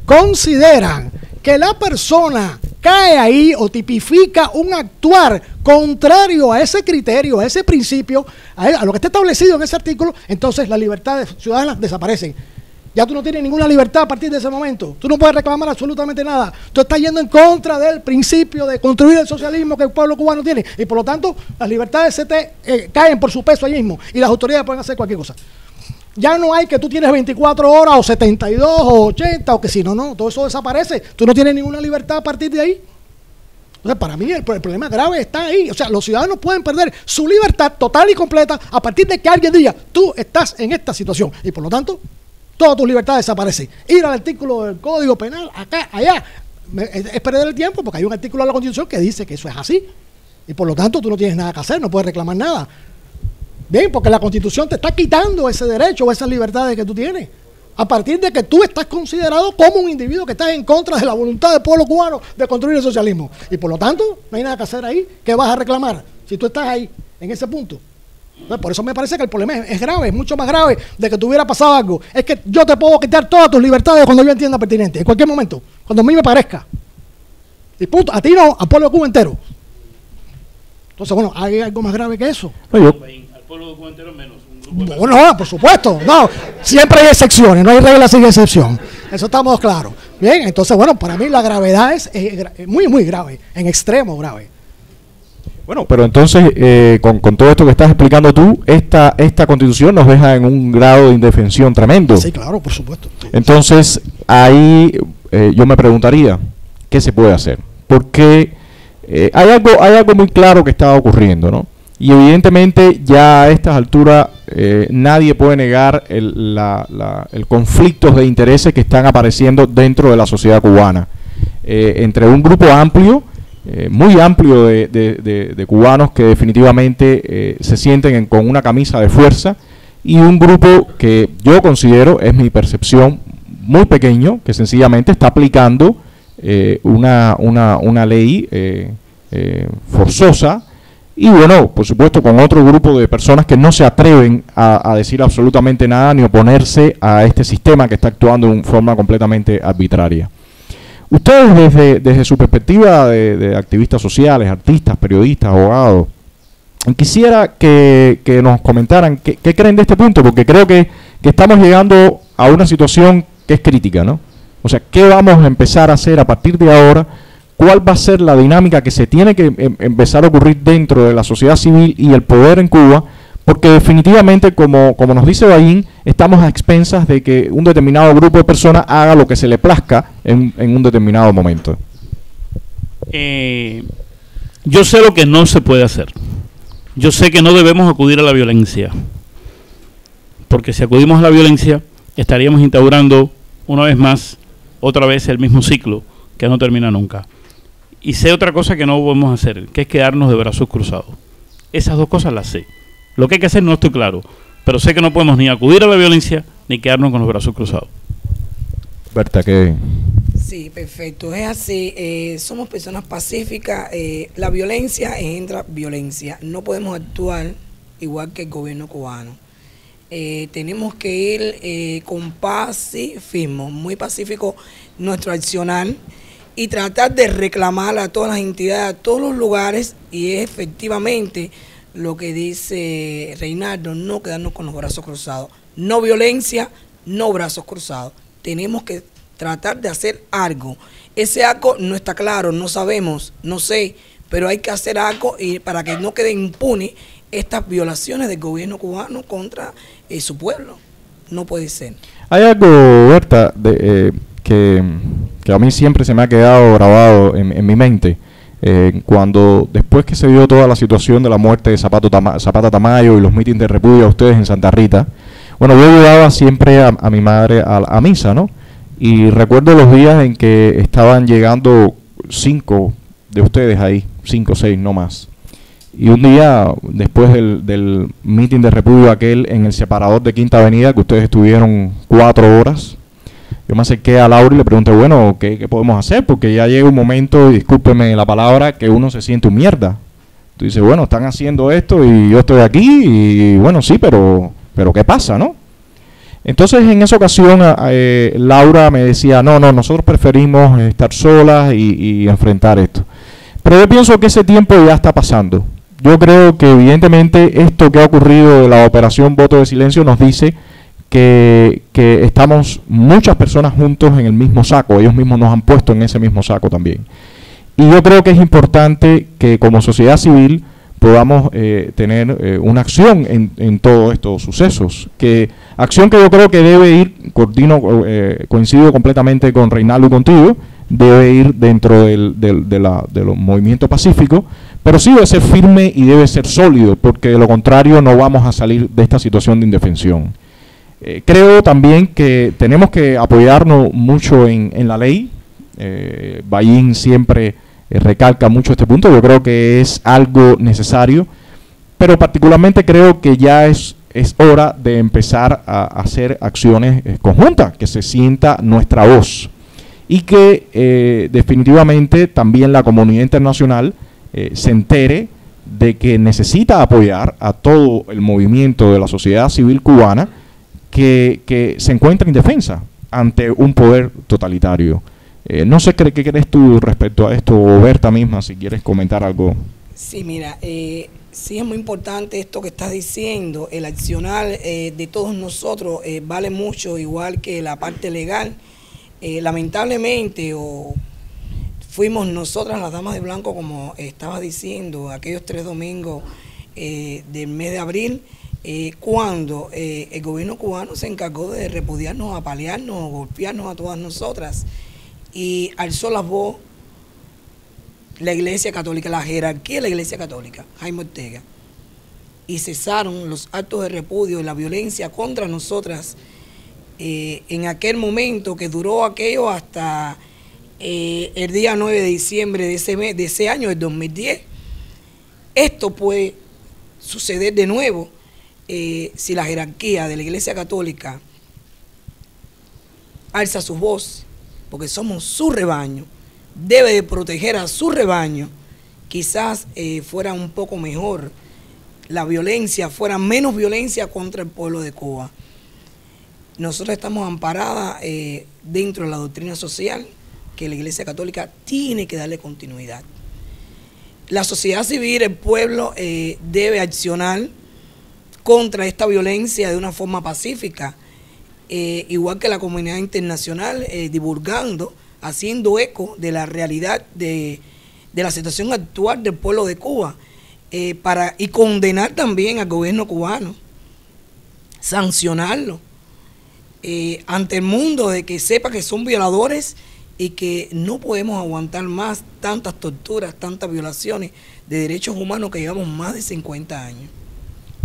consideran que la persona cae ahí o tipifica un actuar contrario a ese criterio, a ese principio, a lo que está establecido en ese artículo, entonces las libertades ciudadanas desaparecen. Ya tú no tienes ninguna libertad a partir de ese momento. Tú no puedes reclamar absolutamente nada. Tú estás yendo en contra del principio de construir el socialismo que el pueblo cubano tiene. Y por lo tanto, las libertades se te caen por su peso ahí mismo. Y las autoridades pueden hacer cualquier cosa. Ya no hay que tú tienes 24 horas o 72 o 80 o que si no, todo eso desaparece. Tú no tienes ninguna libertad a partir de ahí. O sea, para mí el problema grave está ahí. O sea, los ciudadanos pueden perder su libertad total y completa a partir de que alguien diga, tú estás en esta situación. Y por lo tanto, todas tus libertades desaparecen. Ir al artículo del Código Penal, acá, allá, es perder el tiempo porque hay un artículo de la Constitución que dice que eso es así. Y por lo tanto, tú no tienes nada que hacer, no puedes reclamar nada. Bien, porque la Constitución te está quitando ese derecho o esas libertades que tú tienes. A partir de que tú estás considerado como un individuo que está en contra de la voluntad del pueblo cubano de construir el socialismo. Y por lo tanto, no hay nada que hacer ahí. ¿Qué vas a reclamar si tú estás ahí, en ese punto? Entonces, por eso me parece que el problema es grave, es mucho más grave de que te hubiera pasado algo. Es que yo te puedo quitar todas tus libertades cuando yo entienda pertinente, en cualquier momento, cuando a mí me parezca. Y punto, a ti no, al pueblo de Cuba entero. Entonces, bueno, hay algo más grave que eso. Al pueblo de Cuba entero menos. No, por supuesto, no, siempre hay excepciones, no hay regla sin excepción, eso estamos claros. Bien, entonces, bueno, para mí la gravedad es muy, muy grave, en extremo grave. Bueno, pero entonces, con todo esto que estás explicando tú, esta Constitución nos deja en un grado de indefensión tremendo. Sí, claro, por supuesto. Entonces, ahí yo me preguntaría, ¿qué se puede hacer? Porque hay algo muy claro que está ocurriendo, ¿no? Y evidentemente ya a estas alturas nadie puede negar el conflictos de intereses que están apareciendo dentro de la sociedad cubana. Entre un grupo amplio, muy amplio de cubanos que definitivamente se sienten con una camisa de fuerza, y un grupo que yo considero, es mi percepción, muy pequeño, que sencillamente está aplicando una ley forzosa. Y bueno, por supuesto, con otro grupo de personas que no se atreven a decir absolutamente nada ni oponerse a este sistema que está actuando de forma completamente arbitraria. Ustedes desde su perspectiva de activistas sociales, artistas, periodistas, abogados, quisiera que nos comentaran qué creen de este punto, porque creo que estamos llegando a una situación que es crítica, ¿no? O sea, ¿qué vamos a empezar a hacer a partir de ahora? ¿Cuál va a ser la dinámica que se tiene que empezar a ocurrir dentro de la sociedad civil y el poder en Cuba? Porque definitivamente, como nos dice Baín, estamos a expensas de que un determinado grupo de personas haga lo que se le plazca en un determinado momento. Yo sé lo que no se puede hacer. Yo sé que no debemos acudir a la violencia. Porque si acudimos a la violencia, estaríamos instaurando una vez más, otra vez el mismo ciclo que no termina nunca. Y sé otra cosa que no podemos hacer, que es quedarnos de brazos cruzados. Esas dos cosas las sé. Lo que hay que hacer no estoy claro, pero sé que no podemos ni acudir a la violencia ni quedarnos con los brazos cruzados. Berta, ¿qué? Sí, perfecto. Es así. Somos personas pacíficas. La violencia engendra violencia. No podemos actuar igual que el gobierno cubano. Tenemos que ir con pacifismo, muy pacífico nuestro accionar, y tratar de reclamar a todas las entidades, a todos los lugares, y es efectivamente lo que dice Reinaldo, no quedarnos con los brazos cruzados. No violencia, no brazos cruzados. Tenemos que tratar de hacer algo. Ese algo no está claro, no sabemos, no sé, pero hay que hacer algo y para que no quede impune estas violaciones del gobierno cubano contra su pueblo. No puede ser. Hay algo, Berta, que a mí siempre se me ha quedado grabado en mi mente. Cuando después que se dio toda la situación de la muerte de Zapata Tamayo y los mítines de repudio a ustedes en Santa Rita, bueno, yo llevaba siempre a mi madre a misa, ¿no? Y recuerdo los días en que estaban llegando 5 de ustedes ahí, 5 o 6, no más. Y un día, después del meeting de repudio aquel en el separador de Quinta Avenida, que ustedes estuvieron 4 horas, yo me acerqué a Laura y le pregunté, bueno, ¿qué podemos hacer? Porque ya llega un momento, y discúlpeme la palabra, que uno se siente un mierda. Tú dices, bueno, están haciendo esto y yo estoy aquí, y bueno, sí, pero ¿qué pasa, no? Entonces, en esa ocasión, Laura me decía, no, nosotros preferimos estar solas y enfrentar esto. Pero yo pienso que ese tiempo ya está pasando. Yo creo que evidentemente esto que ha ocurrido de la operación Voto de Silencio nos dice que estamos muchas personas juntos en el mismo saco. Ellos mismos nos han puesto en ese mismo saco también. Y yo creo que es importante que como sociedad civil podamos tener una acción en todos estos sucesos. Acción que yo creo que debe ir, coincido completamente con Reinaldo y contigo, debe ir dentro de los movimientos pacíficos, pero sí debe ser firme y debe ser sólido, porque de lo contrario no vamos a salir de esta situación de indefensión. Creo también que tenemos que apoyarnos mucho en la ley. Bayín siempre recalca mucho este punto. Yo creo que es algo necesario, pero particularmente creo que ya es hora de empezar a hacer acciones conjuntas, que se sienta nuestra voz y que definitivamente también la comunidad internacional se entere de que necesita apoyar a todo el movimiento de la sociedad civil cubana que se encuentra indefensa ante un poder totalitario. No sé qué crees tú respecto a esto, o Berta misma, si quieres comentar algo. Sí, mira, sí es muy importante esto que estás diciendo. El accionar de todos nosotros vale mucho, igual que la parte legal. Lamentablemente, fuimos nosotras las damas de blanco, como estaba diciendo, aquellos 3 domingos del mes de abril, cuando el gobierno cubano se encargó de repudiarnos, apalearnos, golpearnos a todas nosotras, y alzó la voz la Iglesia Católica, la jerarquía de la Iglesia Católica, Jaime Ortega, y cesaron los actos de repudio y la violencia contra nosotras en aquel momento, que duró aquello hasta el día 9 de diciembre de ese año, del 2010. Esto puede suceder de nuevo si la jerarquía de la Iglesia Católica alza su voz, porque somos su rebaño, debe de proteger a su rebaño. Quizás fuera un poco mejor la violencia, fuera menos violencia contra el pueblo de Cuba. Nosotros estamos amparadas dentro de la doctrina social que la Iglesia Católica tiene que darle continuidad. La sociedad civil, el pueblo, debe accionar contra esta violencia de una forma pacífica, igual que la comunidad internacional, divulgando, haciendo eco de la realidad de la situación actual del pueblo de Cuba, y condenar también al gobierno cubano, sancionarlo ante el mundo, de que sepa que son violadores y que no podemos aguantar más tantas torturas, tantas violaciones de derechos humanos que llevamos más de 50 años.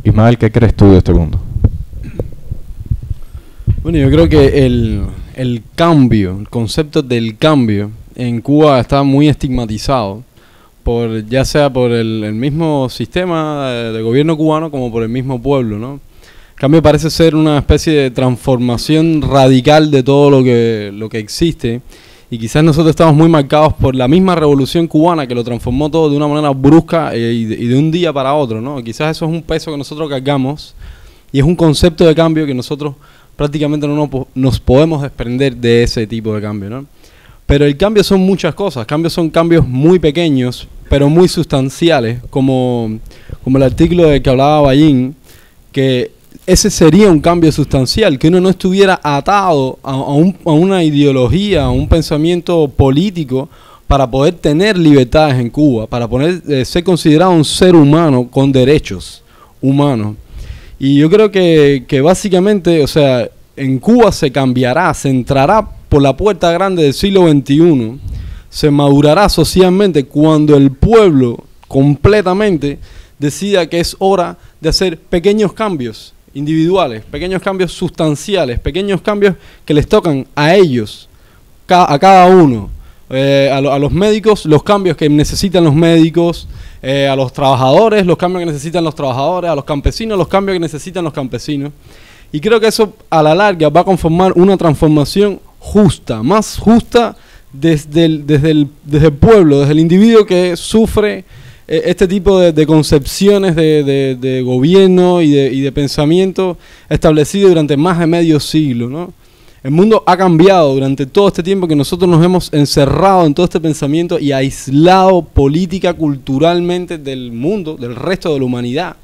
Ismael, ¿qué crees tú de este punto? Bueno, yo creo que el cambio, el concepto del cambio en Cuba está muy estigmatizado, ya sea por el mismo sistema de gobierno cubano como por el mismo pueblo, ¿no? El cambio parece ser una especie de transformación radical de todo lo que existe, y quizás nosotros estamos muy marcados por la misma revolución cubana que lo transformó todo de una manera brusca y de un día para otro, ¿no? Quizás eso es un peso que nosotros cargamos y es un concepto de cambio que nosotros prácticamente no nos podemos desprender de ese tipo de cambio, ¿no? Pero el cambio son muchas cosas. Cambios son cambios muy pequeños, pero muy sustanciales, como el artículo del que hablaba Bayín, que ese sería un cambio sustancial, que uno no estuviera atado a una ideología, a un pensamiento político, para poder tener libertades en Cuba, para poder ser considerado un ser humano con derechos humanos. Y yo creo que básicamente, o sea, en Cuba se cambiará, se entrará por la puerta grande del siglo XXI, se madurará socialmente cuando el pueblo completamente decida que es hora de hacer pequeños cambios individuales, pequeños cambios sustanciales, pequeños cambios que les tocan a ellos, a cada uno. A los médicos, los cambios que necesitan los médicos, a los trabajadores, los cambios que necesitan los trabajadores, a los campesinos, los cambios que necesitan los campesinos. Y creo que eso a la larga va a conformar una transformación justa, más justa desde el pueblo, desde el individuo que sufre este tipo de concepciones de gobierno y de pensamiento establecido durante más de medio siglo, ¿no? El mundo ha cambiado durante todo este tiempo que nosotros nos hemos encerrado en todo este pensamiento y aislado política, culturalmente del mundo, del resto de la humanidad.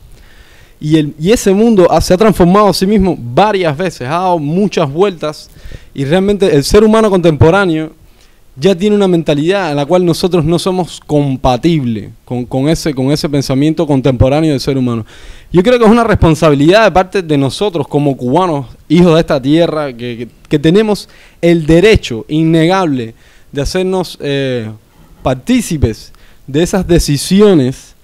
Y ese mundo se ha transformado a sí mismo varias veces, ha dado muchas vueltas, y realmente el ser humano contemporáneo ya tiene una mentalidad en la cual nosotros no somos compatibles con ese pensamiento contemporáneo del ser humano. Yo creo que es una responsabilidad de parte de nosotros como cubanos, hijos de esta tierra, que tenemos el derecho innegable de hacernos partícipes de esas decisiones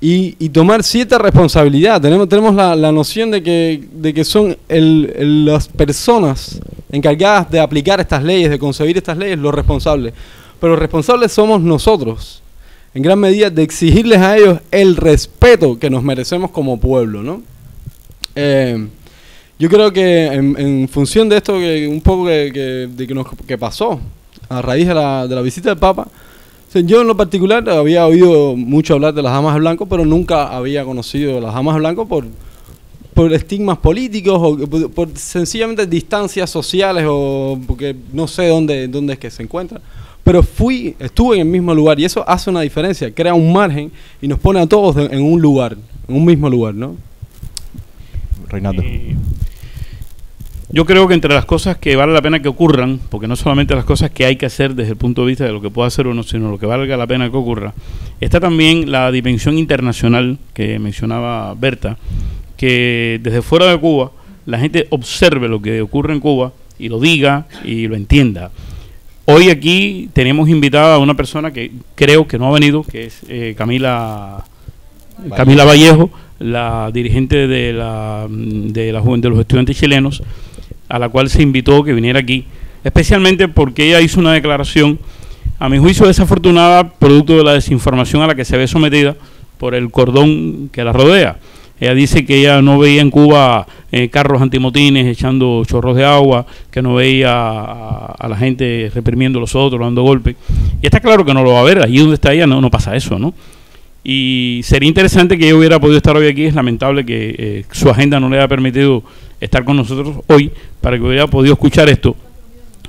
y tomar cierta responsabilidad. Tenemos la noción de que son las personas encargadas de aplicar estas leyes, de concebir estas leyes, los responsables. Pero los responsables somos nosotros, en gran medida, de exigirles a ellos el respeto que nos merecemos como pueblo, ¿no? Yo creo que en función de esto que pasó a raíz de la visita del Papa, yo en lo particular había oído mucho hablar de las damas de blanco, pero nunca había conocido las damas de blanco por estigmas políticos o por sencillamente distancias sociales, o porque no sé dónde es que se encuentran. Pero estuve en el mismo lugar, y eso hace una diferencia, crea un margen y nos pone a todos en un lugar, en un mismo lugar, ¿no? Reinaldo. Yo creo que entre las cosas que vale la pena que ocurran, porque no solamente las cosas que hay que hacer desde el punto de vista de lo que pueda hacer uno, sino lo que valga la pena que ocurra, está también la dimensión internacional que mencionaba Berta, que desde fuera de Cuba la gente observe lo que ocurre en Cuba y lo diga y lo entienda. Hoy aquí tenemos invitada a una persona que creo que no ha venido, que es Camila Vallejo, la dirigente de los estudiantes chilenos, a la cual se invitó que viniera aquí, especialmente porque ella hizo una declaración, a mi juicio desafortunada, producto de la desinformación a la que se ve sometida por el cordón que la rodea. Ella dice que ella no veía en Cuba carros antimotines echando chorros de agua, que no veía a la gente reprimiendo a los otros, dando golpes. Y está claro que no lo va a ver, allí donde está ella no pasa eso, ¿no? Y sería interesante que ella hubiera podido estar hoy aquí. Es lamentable que su agenda no le haya permitido estar con nosotros hoy, para que hubiera podido escuchar esto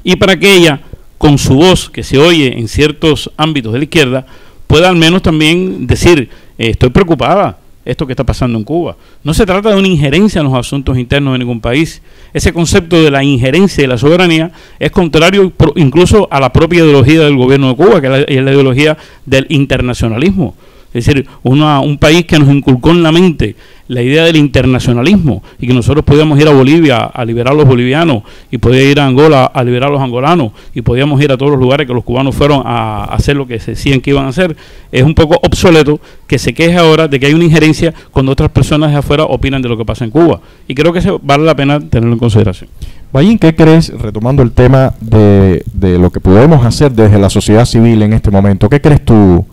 y para que ella, con su voz que se oye en ciertos ámbitos de la izquierda, pueda al menos también decir, estoy preocupada, esto que está pasando en Cuba. No se trata de una injerencia en los asuntos internos de ningún país. Ese concepto de la injerencia y la soberanía es contrario incluso a la propia ideología del gobierno de Cuba, que es la ideología del internacionalismo. Es decir, un país que nos inculcó en la mente la idea del internacionalismo, y que nosotros podíamos ir a Bolivia a liberar a los bolivianos, y podía ir a Angola a liberar a los angolanos, y podíamos ir a todos los lugares que los cubanos fueron a hacer lo que se decían que iban a hacer. Es un poco obsoleto que se queje ahora de que hay una injerencia cuando otras personas de afuera opinan de lo que pasa en Cuba, y creo que eso vale la pena tenerlo en consideración. Bayín, ¿qué crees, retomando el tema de lo que podemos hacer desde la sociedad civil en este momento? ¿Qué crees tú?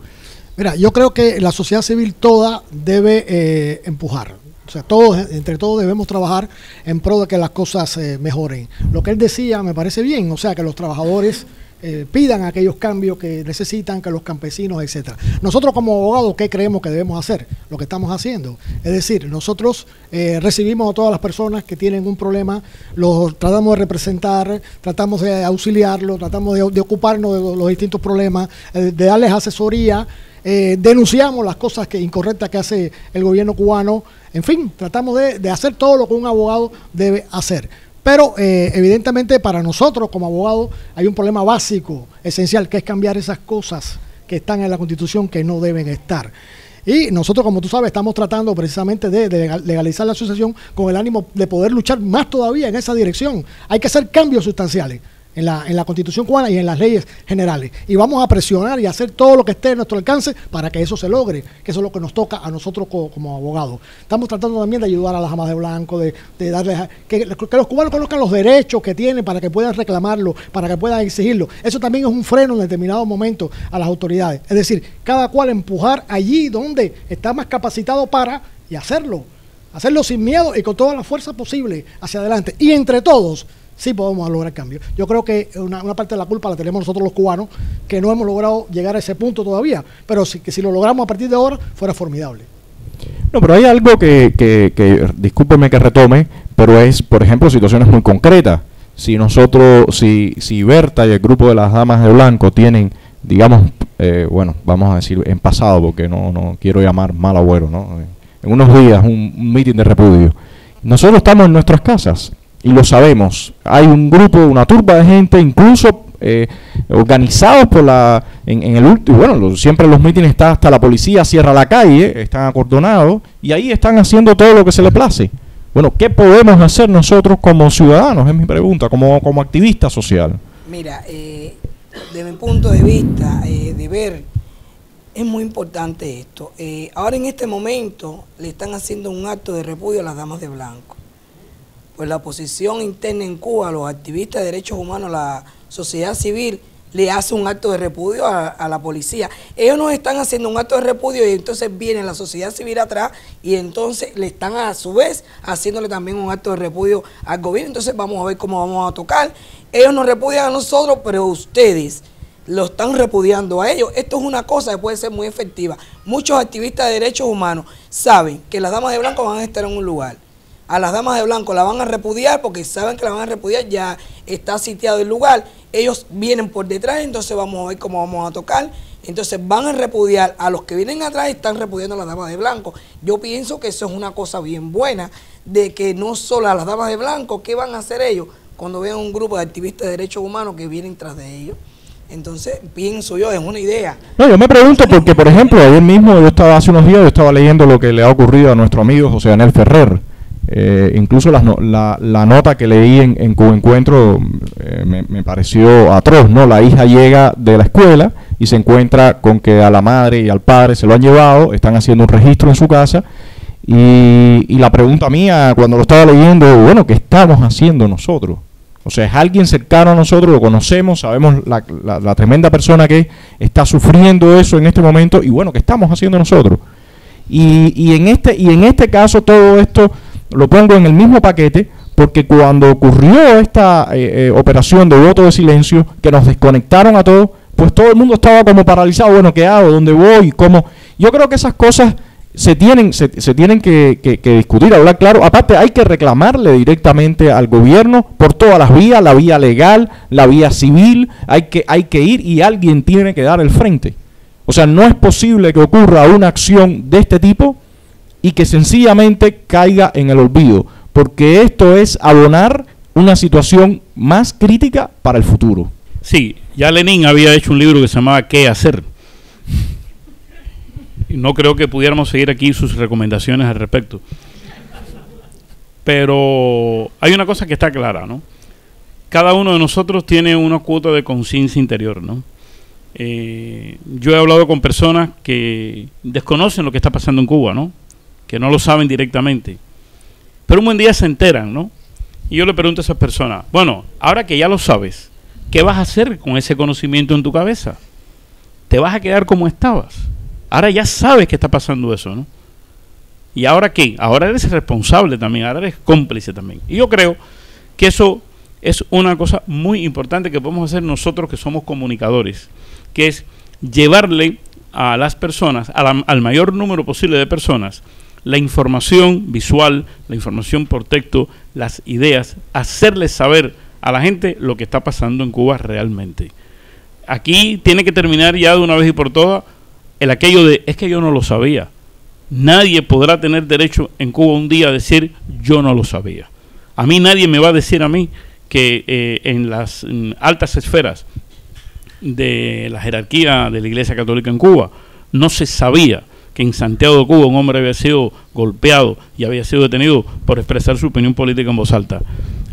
Mira, yo creo que la sociedad civil toda debe empujar. O sea, entre todos debemos trabajar en pro de que las cosas mejoren. Lo que él decía me parece bien, o sea, que los trabajadores pidan aquellos cambios que necesitan, que los campesinos, etcétera. Nosotros como abogados, ¿qué creemos que debemos hacer? Lo que estamos haciendo. Es decir, nosotros recibimos a todas las personas que tienen un problema, los tratamos de representar, tratamos de auxiliarlos, tratamos de ocuparnos de los distintos problemas, de darles asesoría. Denunciamos las cosas incorrectas que hace el gobierno cubano. En fin, tratamos de hacer todo lo que un abogado debe hacer. Pero evidentemente para nosotros como abogados hay un problema básico, esencial, que es cambiar esas cosas que están en la Constitución que no deben estar. Y nosotros, como tú sabes, estamos tratando precisamente de legalizar la asociación con el ánimo de poder luchar más todavía en esa dirección. Hay que hacer cambios sustanciales en la Constitución cubana y en las leyes generales. Y vamos a presionar y hacer todo lo que esté a nuestro alcance para que eso se logre, que eso es lo que nos toca a nosotros como abogados. Estamos tratando también de ayudar a las damas de blanco, de darles que los cubanos conozcan los derechos que tienen para que puedan reclamarlo, para que puedan exigirlo. Eso también es un freno en determinados momentos a las autoridades. Es decir, cada cual empujar allí donde está más capacitado para y hacerlo sin miedo y con toda la fuerza posible hacia adelante. Y entre todos sí podemos lograr cambios. Yo creo que una parte de la culpa la tenemos nosotros los cubanos, que no hemos logrado llegar a ese punto todavía, pero si lo logramos a partir de ahora, fuera formidable. No, pero hay algo que discúlpeme que retome, pero es, por ejemplo, situaciones muy concretas. si nosotros, si Berta y el grupo de las Damas de Blanco tienen, digamos, bueno, vamos a decir en pasado, porque no quiero llamar mal agüero, ¿no? En unos días un meeting de repudio. Nosotros estamos en nuestras casas y lo sabemos. Hay un grupo, una turba de gente, incluso organizados por en el último, bueno, siempre en los mítines está hasta la policía, cierra la calle, están acordonados y ahí están haciendo todo lo que se les place. Bueno, ¿qué podemos hacer nosotros como ciudadanos? Es mi pregunta, como activista social. Mira, de mi punto de vista, de ver, es muy importante esto. Ahora en este momento le están haciendo un acto de repudio a las Damas de Blanco. Pues la oposición interna en Cuba, los activistas de derechos humanos, la sociedad civil, le hace un acto de repudio a la policía. Ellos nos están haciendo un acto de repudio y entonces viene la sociedad civil atrás y entonces le están a su vez haciéndole también un acto de repudio al gobierno. Entonces vamos a ver cómo vamos a tocar. Ellos nos repudian a nosotros, pero ustedes lo están repudiando a ellos. Esto es una cosa que puede ser muy efectiva. Muchos activistas de derechos humanos saben que las Damas de Blanco van a estar en un lugar. A las Damas de Blanco la van a repudiar porque saben que la van a repudiar, ya está sitiado el lugar, ellos vienen por detrás, entonces vamos a ver cómo vamos a tocar, entonces van a repudiar a los que vienen atrás y están repudiando a las Damas de Blanco. Yo pienso que eso es una cosa bien buena, de que no solo a las Damas de Blanco, ¿qué van a hacer ellos cuando vean un grupo de activistas de derechos humanos que vienen tras de ellos? Entonces, pienso yo, es una idea. No, yo me pregunto porque, por ejemplo, ayer mismo, hace unos días, yo estaba leyendo lo que le ha ocurrido a nuestro amigo José Daniel Ferrer. Incluso la nota que leí en Cuba Encuentro me pareció atroz, ¿no? La hija llega de la escuela y se encuentra con que a la madre y al padre se lo han llevado, están haciendo un registro en su casa y la pregunta mía cuando lo estaba leyendo, bueno, ¿qué estamos haciendo nosotros? O sea, es alguien cercano a nosotros, lo conocemos, sabemos la tremenda persona que está sufriendo eso en este momento y bueno, ¿qué estamos haciendo nosotros? Y en este caso todo esto lo pongo en el mismo paquete porque cuando ocurrió esta operación de voto de silencio, que nos desconectaron a todos, pues todo el mundo estaba como paralizado. Bueno, ¿qué hago? ¿Dónde voy? ¿Cómo? Yo creo que esas cosas se tienen que discutir, hablar claro. Aparte, hay que reclamarle directamente al gobierno por todas las vías, la vía legal, la vía civil. Hay que ir y alguien tiene que dar el frente. O sea, no es posible que ocurra una acción de este tipo y que sencillamente caiga en el olvido, porque esto es abonar una situación más crítica para el futuro. Sí, ya Lenin había hecho un libro que se llamaba ¿Qué hacer? Y no creo que pudiéramos seguir aquí sus recomendaciones al respecto. Pero hay una cosa que está clara, ¿no? Cada uno de nosotros tiene una cuota de conciencia interior, ¿no? Yo he hablado con personas que desconocen lo que está pasando en Cuba, ¿no? Que no lo saben directamente, pero un buen día se enteran, ¿no? Y yo le pregunto a esas personas, bueno, ahora que ya lo sabes, ¿qué vas a hacer con ese conocimiento en tu cabeza? ¿Te vas a quedar como estabas? Ahora ya sabes que está pasando eso, ¿no? ¿Y ahora qué? Ahora eres responsable también, ahora eres cómplice también. Y yo creo que eso es una cosa muy importante que podemos hacer nosotros que somos comunicadores, que es llevarle a las personas, al mayor número posible de personas, la información visual, la información por texto, las ideas, hacerles saber a la gente lo que está pasando en Cuba realmente. Aquí tiene que terminar ya de una vez y por todas el aquello de, es que yo no lo sabía. Nadie podrá tener derecho en Cuba un día a decir, yo no lo sabía. A mí nadie me va a decir a mí que en las altas esferas de la jerarquía de la Iglesia Católica en Cuba no se sabía que en Santiago de Cuba un hombre había sido golpeado y había sido detenido por expresar su opinión política en voz alta.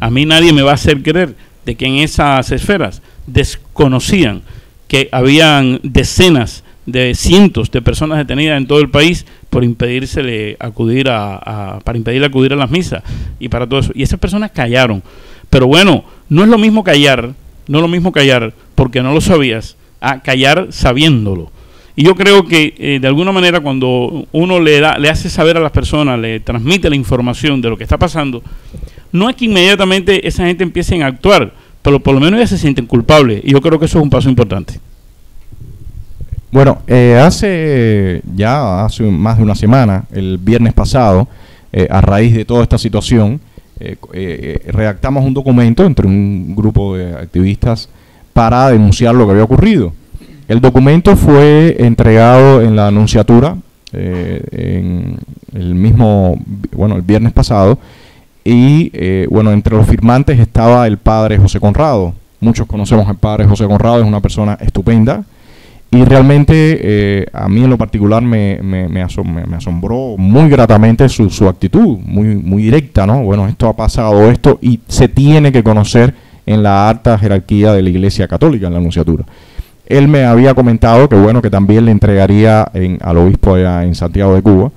A mí nadie me va a hacer creer de que en esas esferas desconocían que habían decenas de cientos de personas detenidas en todo el país por impedírsele acudir para impedirle acudir a las misas y para todo eso. Y esas personas callaron. Pero bueno, no es lo mismo callar porque no lo sabías, a callar sabiéndolo. Y yo creo que de alguna manera cuando uno le hace saber a las personas, le transmite la información de lo que está pasando, no es que inmediatamente esa gente empiece a actuar, pero por lo menos ya se sienten culpables. Y yo creo que eso es un paso importante. Bueno, hace más de una semana, el viernes pasado, a raíz de toda esta situación, redactamos un documento entre un grupo de activistas para denunciar lo que había ocurrido. El documento fue entregado en la Nunciatura en el viernes pasado, y entre los firmantes estaba el padre José Conrado. Muchos conocemos al padre José Conrado, es una persona estupenda, y realmente a mí en lo particular me asombró muy gratamente su actitud, muy directa, ¿no? Bueno, esto ha pasado, esto, y se tiene que conocer en la alta jerarquía de la Iglesia Católica, en la Nunciatura. Él me había comentado que también le entregaría al obispo allá en Santiago de Cuba.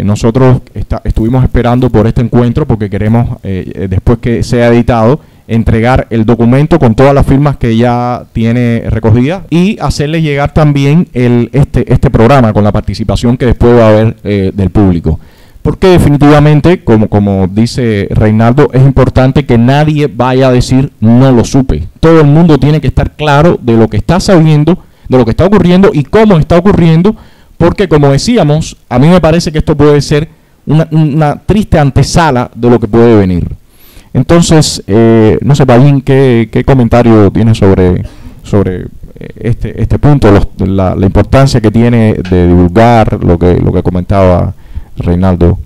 Nosotros estuvimos esperando por este encuentro porque queremos, después que sea editado, entregar el documento con todas las firmas que ya tiene recogidas y hacerle llegar también este programa con la participación que después va a haber del público. Porque definitivamente, como dice Reinaldo, es importante que nadie vaya a decir no lo supe. Todo el mundo tiene que estar claro de lo que está sabiendo, de lo que está ocurriendo y cómo está ocurriendo, porque como decíamos, a mí me parece que esto puede ser una triste antesala de lo que puede venir. Entonces, no sé, Payín, ¿qué comentario tiene sobre este punto, la importancia que tiene de divulgar lo que comentaba Reinaldo?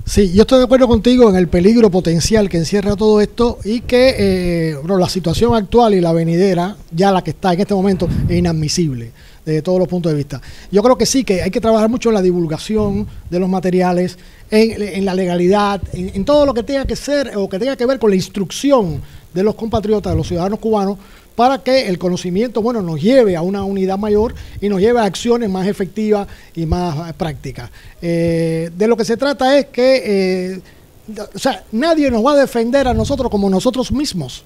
Sí, yo estoy de acuerdo contigo en el peligro potencial que encierra todo esto y que la situación actual y la venidera, ya la que está en este momento, es inadmisible desde todos los puntos de vista. Yo creo que sí, que hay que trabajar mucho en la divulgación de los materiales, en la legalidad, en todo lo que tenga que ser o que tenga que ver con la instrucción de los compatriotas, de los ciudadanos cubanos, para que el conocimiento, nos lleve a una unidad mayor y nos lleve a acciones más efectivas y más prácticas. De lo que se trata es que, nadie nos va a defender a nosotros como nosotros mismos.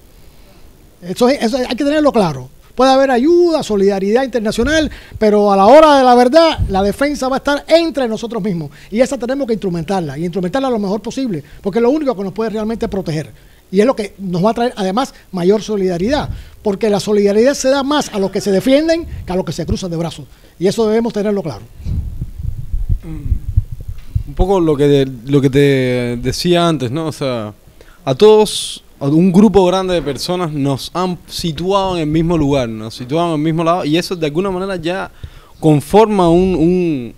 Eso hay que tenerlo claro. Puede haber ayuda, solidaridad internacional, pero a la hora de la verdad, la defensa va a estar entre nosotros mismos. Y esa tenemos que instrumentarla, y instrumentarla lo mejor posible, porque es lo único que nos puede realmente proteger. Y es lo que nos va a traer, además, mayor solidaridad, porque la solidaridad se da más a los que se defienden que a los que se cruzan de brazos. Y eso debemos tenerlo claro. Un poco lo que te decía antes, ¿no? O sea, a todos, a un grupo grande de personas nos han situado en el mismo lugar, nos situaban en el mismo lado, y eso de alguna manera ya conforma un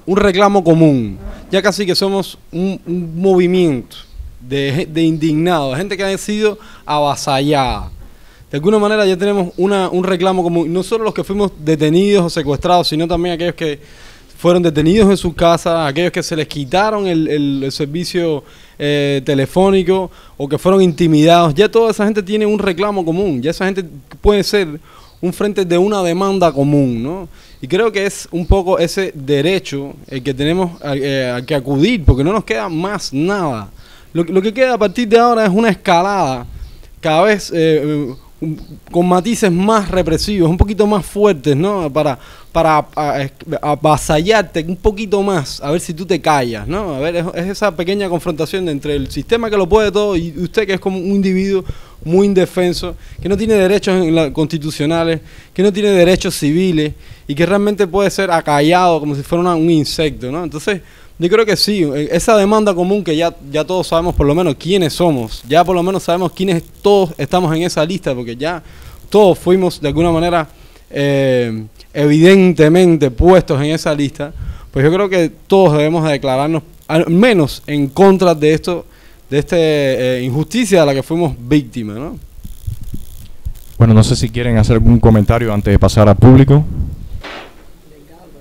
reclamo común. Ya casi que somos un movimiento de indignados, gente que ha sido avasallada. De alguna manera ya tenemos un reclamo común, no solo los que fuimos detenidos o secuestrados, sino también aquellos que fueron detenidos en sus casas, aquellos que se les quitaron el servicio telefónico o que fueron intimidados. Ya toda esa gente tiene un reclamo común, ya esa gente puede ser un frente de una demanda común, ¿no? Y creo que es un poco ese derecho el que tenemos a que acudir, porque no nos queda más nada. Lo que queda a partir de ahora es una escalada cada vez con matices más represivos, un poquito más fuertes, ¿no? Para avasallarte un poquito más, a ver si tú te callas, ¿no? A ver, es esa pequeña confrontación entre el sistema que lo puede todo y usted, que es como un individuo muy indefenso, que no tiene derechos constitucionales, que no tiene derechos civiles y que realmente puede ser acallado como si fuera un insecto, ¿no? Entonces, yo creo que sí, esa demanda común que ya todos sabemos por lo menos quiénes somos, ya por lo menos sabemos quiénes todos estamos en esa lista, porque ya todos fuimos de alguna manera evidentemente puestos en esa lista, pues yo creo que todos debemos declararnos al menos en contra de esto, de esta injusticia a la que fuimos víctimas, ¿no? Bueno, no sé si quieren hacer algún comentario antes de pasar al público.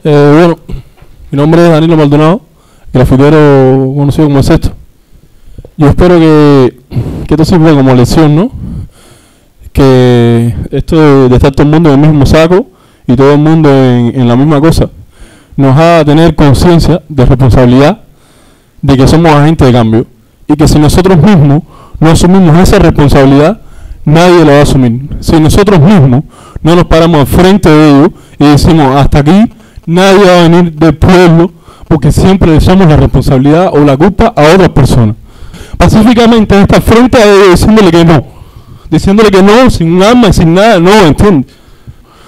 Bueno, mi nombre es Danilo Maldonado, grafitero conocido como Sexto. Yo espero que esto sirva como lección, ¿no? Que esto de estar todo el mundo en el mismo saco y todo el mundo en la misma cosa nos haga tener conciencia de responsabilidad, de que somos agentes de cambio y que si nosotros mismos no asumimos esa responsabilidad, nadie la va a asumir. Si nosotros mismos no nos paramos al frente de ellos y decimos hasta aquí, nadie va a venir del pueblo, porque siempre le echamos la responsabilidad o la culpa a otras personas. Pacíficamente está frente a ellos diciéndole que no, sin un arma y sin nada, no, ¿entiendes?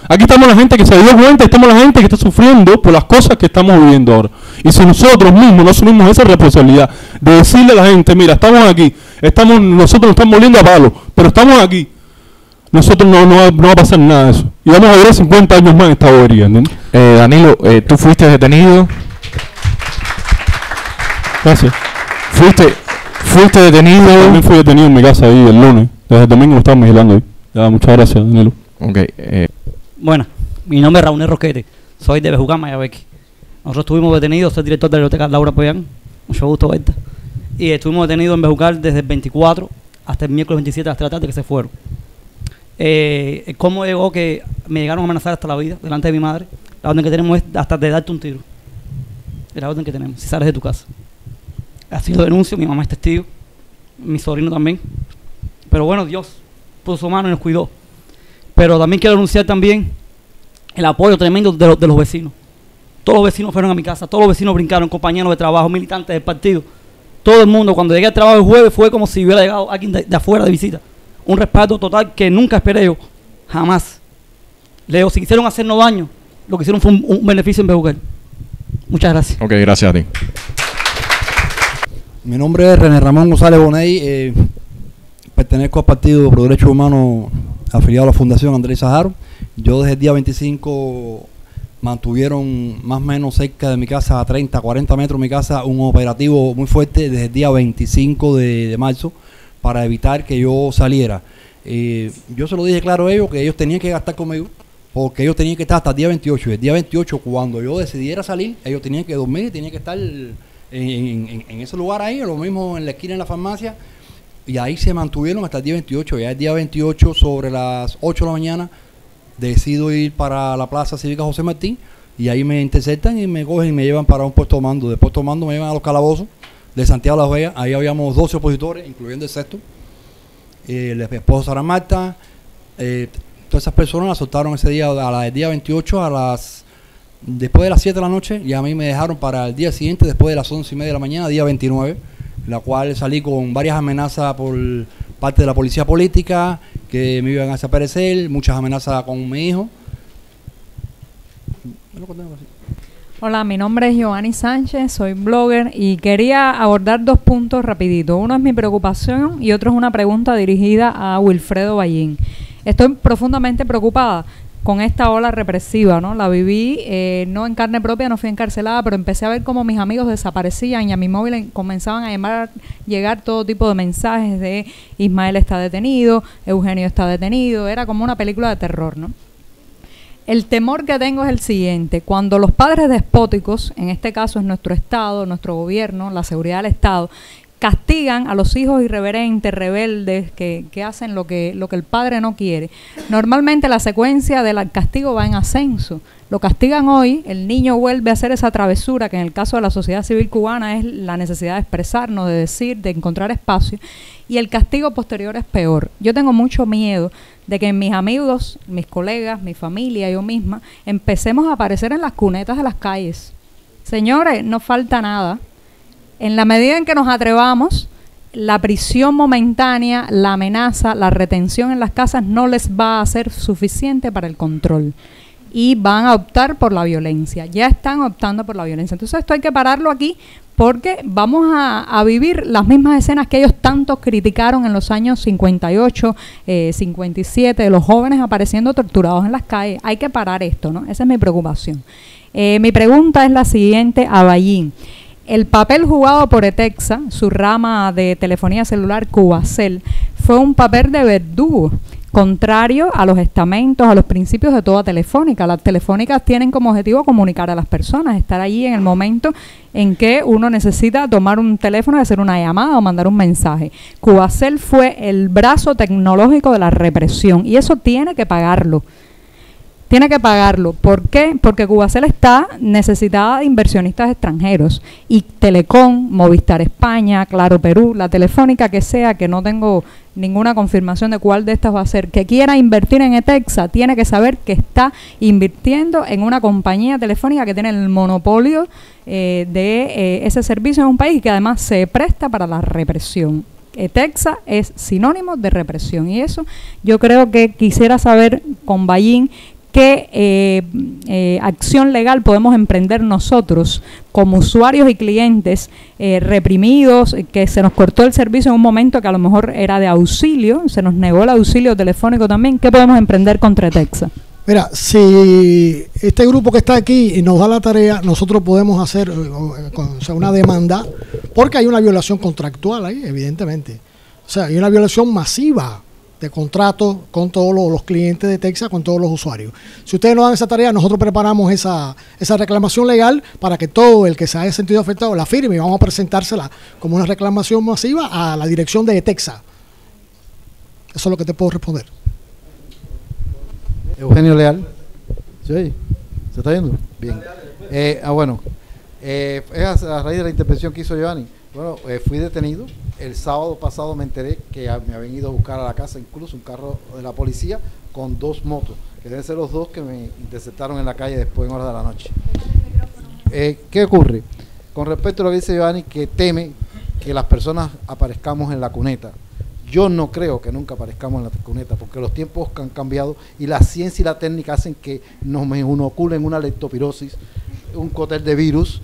Aquí estamos la gente que se dio cuenta, estamos la gente que está sufriendo por las cosas que estamos viviendo ahora. Y si nosotros mismos no asumimos esa responsabilidad de decirle a la gente, mira, estamos aquí, nosotros nos estamos moliendo a palo, pero estamos aquí. Nosotros no va a pasar nada de eso. Y vamos a durar 50 años más en esta bobería, ¿entiendes? Danilo, tú fuiste detenido. Gracias. Fuiste detenido. También fui detenido en mi casa ahí el lunes. Desde el domingo me estaban vigilando ahí. Ya, muchas gracias, Danilo. Ok. Bueno, mi nombre es Raúl Roquete. Soy de Bejucán, Mayabeque. Nosotros estuvimos detenidos, soy director de la biblioteca Laura Poyán. Mucho gusto verte. Y estuvimos detenidos en Bejucal desde el 24 hasta el miércoles 27 a las 3 de la tarde que se fueron. ¿Cómo llegó que me llegaron a amenazar hasta la vida delante de mi madre? La orden que tenemos es hasta de darte un tiro. Es la orden que tenemos, si sales de tu casa. Ha sido denuncio, mi mamá es testigo, mi sobrino también. Pero bueno, Dios puso su mano y nos cuidó. Pero también quiero anunciar también el apoyo tremendo de los vecinos. Todos los vecinos fueron a mi casa, todos los vecinos brincaron, compañeros de trabajo, militantes del partido. Todo el mundo, cuando llegué al trabajo el jueves, fue como si hubiera llegado alguien de afuera de visita. Un respeto total que nunca esperé yo, jamás. Leo, si quisieron hacernos daño, lo que hicieron fue un beneficio en Bejucal. Muchas gracias. Ok, gracias a ti. Mi nombre es René Ramón González Boney, pertenezco al Partido Pro Derechos Humanos afiliado a la Fundación Andrés Saharo. Yo desde el día 25 mantuvieron más o menos cerca de mi casa, a 30, 40 metros de mi casa, un operativo muy fuerte desde el día 25 de marzo para evitar que yo saliera. Yo se lo dije claro a ellos que ellos tenían que gastar conmigo porque ellos tenían que estar hasta el día 28. Y el día 28, cuando yo decidiera salir, ellos tenían que dormir y tenían que estar en ese lugar ahí, lo mismo en la esquina de la farmacia, y ahí se mantuvieron hasta el día 28. Ya el día 28, sobre las 8 de la mañana, decido ir para la Plaza Cívica José Martín, y ahí me interceptan y me cogen y me llevan para un puesto de mando. De puesto de mando me llevan a los calabozos de Santiago de las Vegas. Ahí habíamos 12 opositores, incluyendo el sexto, el esposo Sara Marta. Todas esas personas las soltaron ese día, el día 28, después de las 7 de la noche, y a mí me dejaron para el día siguiente, después de las 11:30 de la mañana, día 29, la cual salí con varias amenazas por parte de la policía política, que me iban a desaparecer, muchas amenazas con mi hijo. Hola, mi nombre es Giovanni Sánchez, soy blogger y quería abordar 2 puntos rapidito. Uno es mi preocupación y otro es una pregunta dirigida a Wilfredo Ballín. Estoy profundamente preocupada con esta ola represiva, ¿no? La viví, no en carne propia, no fui encarcelada, pero empecé a ver cómo mis amigos desaparecían y a mi móvil comenzaban a llegar todo tipo de mensajes de Ismael está detenido, Eugenio está detenido, era como una película de terror, ¿no? El temor que tengo es el siguiente: cuando los padres despóticos, en este caso es nuestro Estado, nuestro gobierno, la seguridad del Estado, castigan a los hijos irreverentes, rebeldes, que hacen lo que el padre no quiere. Normalmente la secuencia del castigo va en ascenso. Lo castigan hoy, el niño vuelve a hacer esa travesura, que en el caso de la sociedad civil cubana es la necesidad de expresarnos, de decir, de encontrar espacio, y el castigo posterior es peor. Yo tengo mucho miedo de que mis amigos, mis colegas, mi familia, yo misma, empecemos a aparecer en las cunetas de las calles. Señores, no falta nada. En la medida en que nos atrevamos, la prisión momentánea, la amenaza, la retención en las casas no les va a ser suficiente para el control. Y van a optar por la violencia. Ya están optando por la violencia. Entonces esto hay que pararlo aquí porque vamos a vivir las mismas escenas que ellos tanto criticaron en los años 58, 57, de los jóvenes apareciendo torturados en las calles. Hay que parar esto, ¿no? Esa es mi preocupación. Mi pregunta es la siguiente a Ballín. El papel jugado por ETEXA, su rama de telefonía celular Cubacel, fue un papel de verdugo, contrario a los estamentos, a los principios de toda telefónica. Las telefónicas tienen como objetivo comunicar a las personas, estar allí en el momento en que uno necesita tomar un teléfono y hacer una llamada o mandar un mensaje. Cubacel fue el brazo tecnológico de la represión y eso tiene que pagarlo. Tiene que pagarlo. ¿Por qué? Porque Cubacel está necesitada de inversionistas extranjeros. Y Telecom, Movistar España, Claro Perú, la telefónica que sea, que no tengo ninguna confirmación de cuál de estas va a ser, que quiera invertir en ETEXA, tiene que saber que está invirtiendo en una compañía telefónica que tiene el monopolio de ese servicio en un país y que además se presta para la represión. ETEXA es sinónimo de represión. Y eso yo creo que quisiera saber con Ballín ¿qué acción legal podemos emprender nosotros como usuarios y clientes reprimidos, que se nos cortó el servicio en un momento que a lo mejor era de auxilio, se nos negó el auxilio telefónico también? ¿Qué podemos emprender contra Texas? Mira, si este grupo que está aquí nos da la tarea, nosotros podemos hacer una demanda, porque hay una violación contractual ahí, evidentemente. O sea, hay una violación masiva de contratos con todos los clientes de Texas, con todos los usuarios. Si ustedes nos dan esa tarea, nosotros preparamos esa reclamación legal para que todo el que se haya sentido afectado la firme, y vamos a presentársela como una reclamación masiva a la dirección de Texas. Eso es lo que te puedo responder. Eugenio Leal. ¿Sí? ¿Se está yendo? Bien. Bueno, es a raíz de la intervención que hizo Giovanni. Bueno, fui detenido. El sábado pasado me enteré que me habían ido a buscar a la casa, incluso un carro de la policía con 2 motos, que deben ser los 2 que me interceptaron en la calle después en horas de la noche. ¿Qué ocurre? Con respecto a lo que dice Giovanni, que teme que las personas aparezcamos en la cuneta. Yo no creo que nunca aparezcamos en la cuneta, porque los tiempos han cambiado y la ciencia y la técnica hacen que nos inoculen una leptospirosis, un cóctel de virus,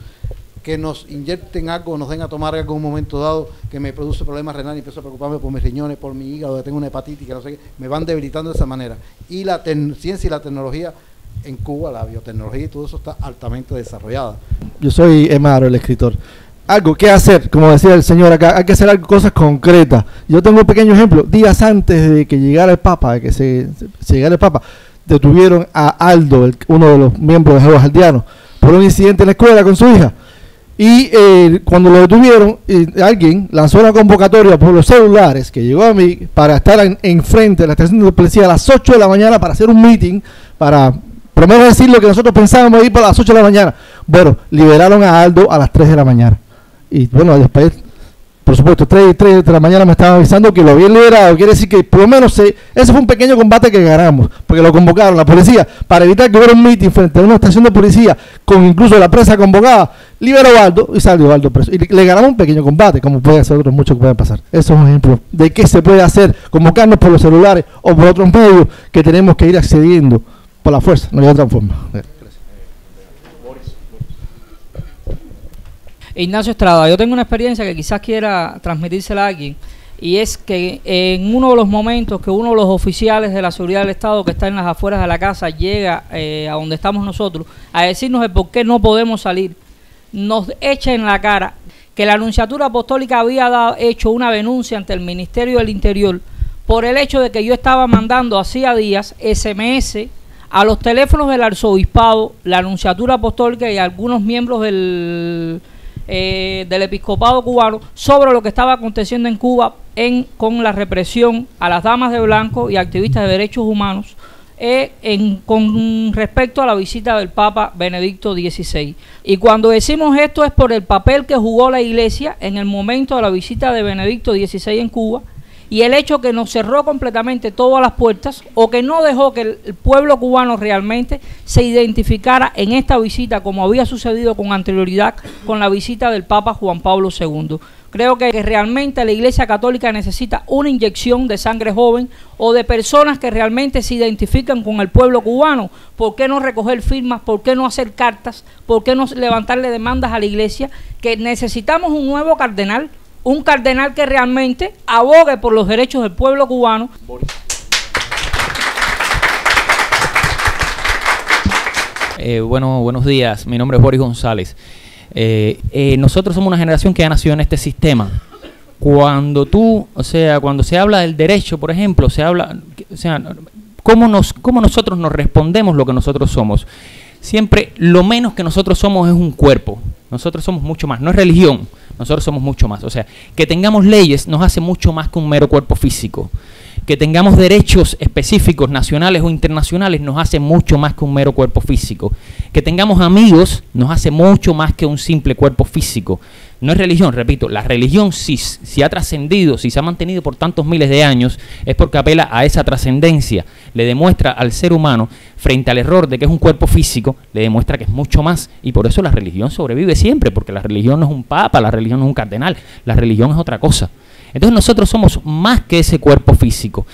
que nos inyecten algo, nos den a tomar algo en un momento dado que me produce problemas renales y empiezo a preocuparme por mis riñones, por mi hígado, que tengo una hepatitis, que no sé qué, me van debilitando de esa manera. Y la ciencia y la tecnología en Cuba, la biotecnología y todo eso está altamente desarrollada. Yo soy Emaro, el escritor. Algo que hacer, como decía el señor acá, hay que hacer cosas concretas. Yo tengo un pequeño ejemplo. Días antes de que llegara el Papa, de que se llegara el Papa, detuvieron a Aldo, uno de los miembros de Jehová Aldeanos, por un incidente en la escuela con su hija. Y cuando lo detuvieron, alguien lanzó una convocatoria por los celulares que llegó a mí para estar enfrente de la estación de policía a las 8 de la mañana para hacer un meeting, para por lo menos decir lo que nosotros pensábamos ir para las 8 de la mañana. Bueno, liberaron a Aldo a las 3 de la mañana. Y bueno, después, por supuesto, 3 de la mañana me estaban avisando que lo habían liberado. Quiere decir que por lo menos ese fue un pequeño combate que ganamos, porque lo convocaron la policía para evitar que hubiera un meeting frente a una estación de policía con incluso la prensa convocada. Liberó a Aldo y salió Aldo preso. Y le ganamos un pequeño combate, como puede ser otros muchos que pueden pasar. Eso es un ejemplo de qué se puede hacer, convocarnos por los celulares o por otros medios que tenemos que ir accediendo por la fuerza, no hay otra forma. Ignacio Estrada, yo tengo una experiencia que quizás quiera transmitírsela a alguien, y es que en uno de los momentos que uno de los oficiales de la seguridad del Estado que está en las afueras de la casa llega a donde estamos nosotros a decirnos el por qué no podemos salir, nos echa en la cara que la Nunciatura Apostólica había hecho una denuncia ante el Ministerio del Interior por el hecho de que yo estaba mandando hacía días SMS a los teléfonos del arzobispado, la Nunciatura Apostólica y algunos miembros del episcopado cubano sobre lo que estaba aconteciendo en Cuba con la represión a las damas de blanco y activistas de derechos humanos con respecto a la visita del Papa Benedicto XVI. Y cuando decimos esto es por el papel que jugó la Iglesia en el momento de la visita de Benedicto XVI en Cuba, y el hecho que nos cerró completamente todas las puertas, o que no dejó que el pueblo cubano realmente se identificara en esta visita, como había sucedido con anterioridad con la visita del Papa Juan Pablo II. Creo que realmente la Iglesia Católica necesita una inyección de sangre joven o de personas que realmente se identifican con el pueblo cubano. ¿Por qué no recoger firmas? ¿Por qué no hacer cartas? ¿Por qué no levantarle demandas a la Iglesia? Que necesitamos un nuevo cardenal, un cardenal que realmente abogue por los derechos del pueblo cubano. Buenos días, mi nombre es Boris González. Nosotros somos una generación que ha nacido en este sistema. Cuando se habla del derecho, por ejemplo, se habla, cómo nosotros nos respondemos lo que nosotros somos. Siempre lo menos que nosotros somos es un cuerpo. Nosotros somos mucho más, no es religión, nosotros somos mucho más. O sea, que tengamos leyes nos hace mucho más que un mero cuerpo físico. Que tengamos derechos específicos, nacionales o internacionales, nos hace mucho más que un mero cuerpo físico. Que tengamos amigos nos hace mucho más que un simple cuerpo físico. No es religión, repito, la religión si ha trascendido, si se ha mantenido por tantos miles de años, es porque apela a esa trascendencia. Le demuestra al ser humano, frente al error de que es un cuerpo físico, le demuestra que es mucho más. Y por eso la religión sobrevive siempre, porque la religión no es un papa, la religión no es un cardenal, la religión es otra cosa. Entonces nosotros somos más que ese cuerpo físico.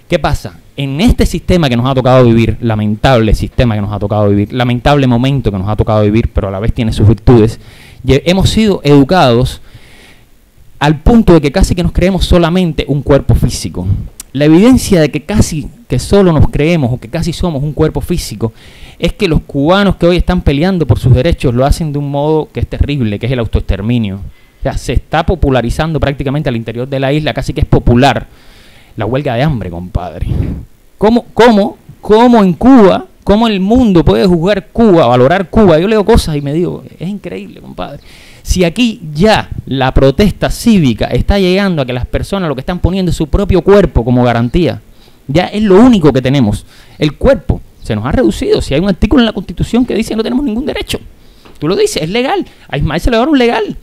¿Qué pasa? en este sistema que nos ha tocado vivir, lamentable sistema que nos ha tocado vivir, lamentable momento que nos ha tocado vivir, pero a la vez tiene sus virtudes, hemos sido educados al punto de que casi que nos creemos solamente un cuerpo físico. La evidencia de que casi que solo nos creemos o que casi somos un cuerpo físico es que los cubanos que hoy están peleando por sus derechos lo hacen de un modo que es terrible, que es el autoexterminio. O sea, se está popularizando prácticamente al interior de la isla, casi que es popular la huelga de hambre, compadre. ¿Cómo en Cuba, cómo el mundo puede juzgar Cuba, valorar Cuba? Yo leo cosas y me digo, es increíble, compadre. Si aquí ya la protesta cívica está llegando a que las personas lo que están poniendo es su propio cuerpo como garantía, ya es lo único que tenemos. El cuerpo se nos ha reducido. Si hay un artículo en la Constitución que dice que no tenemos ningún derecho, tú lo dices, es legal. A Ismael se lo llevaron legal.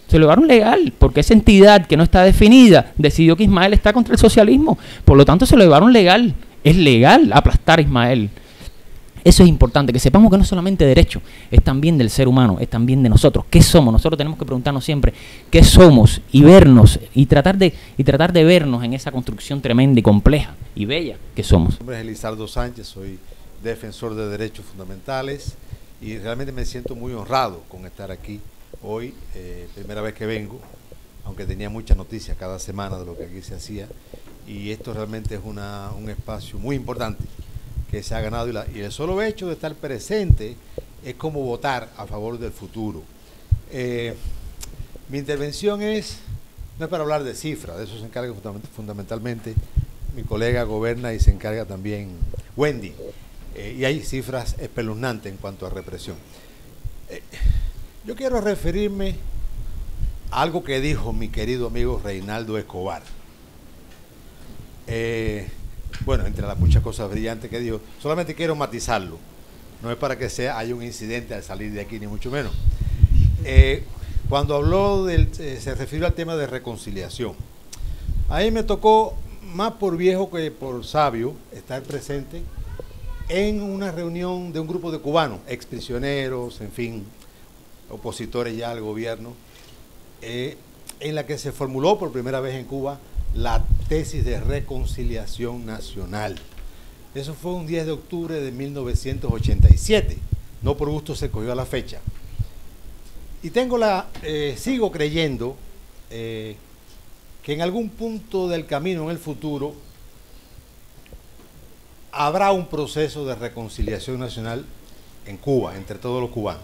Se lo llevaron legal, porque esa entidad que no está definida decidió que Ismael está contra el socialismo. Por lo tanto, se lo llevaron legal. Es legal aplastar a Ismael. Eso es importante, que sepamos que no es solamente derecho, es también del ser humano, es también de nosotros. ¿Qué somos? Nosotros tenemos que preguntarnos siempre qué somos y vernos y tratar de vernos en esa construcción tremenda y compleja y bella que somos. Mi nombre es Elizardo Sánchez, soy defensor de derechos fundamentales y realmente me siento muy honrado con estar aquí hoy, primera vez que vengo, aunque tenía muchas noticias cada semana de lo que aquí se hacía, y esto realmente es un espacio muy importante que se ha ganado, y el solo hecho de estar presente es como votar a favor del futuro. Mi intervención no es para hablar de cifras, de eso se encarga fundamentalmente mi colega Goberna y se encarga también Wendy, y hay cifras espeluznantes en cuanto a represión. Yo quiero referirme a algo que dijo mi querido amigo Reinaldo Escobar. Bueno, entre las muchas cosas brillantes que dijo, solamente quiero matizarlo. No es para que haya un incidente al salir de aquí, ni mucho menos. Cuando habló se refirió al tema de reconciliación. Ahí me tocó, más por viejo que por sabio, estar presente en una reunión de un grupo de cubanos, exprisioneros, en fin, opositores ya al gobierno, en la que se formuló por primera vez en Cuba la tesis de reconciliación nacional. Eso fue un 10 de octubre de 1987. No por gusto se cogió la fecha. Y sigo creyendo que en algún punto del camino en el futuro habrá un proceso de reconciliación nacional en Cuba, entre todos los cubanos.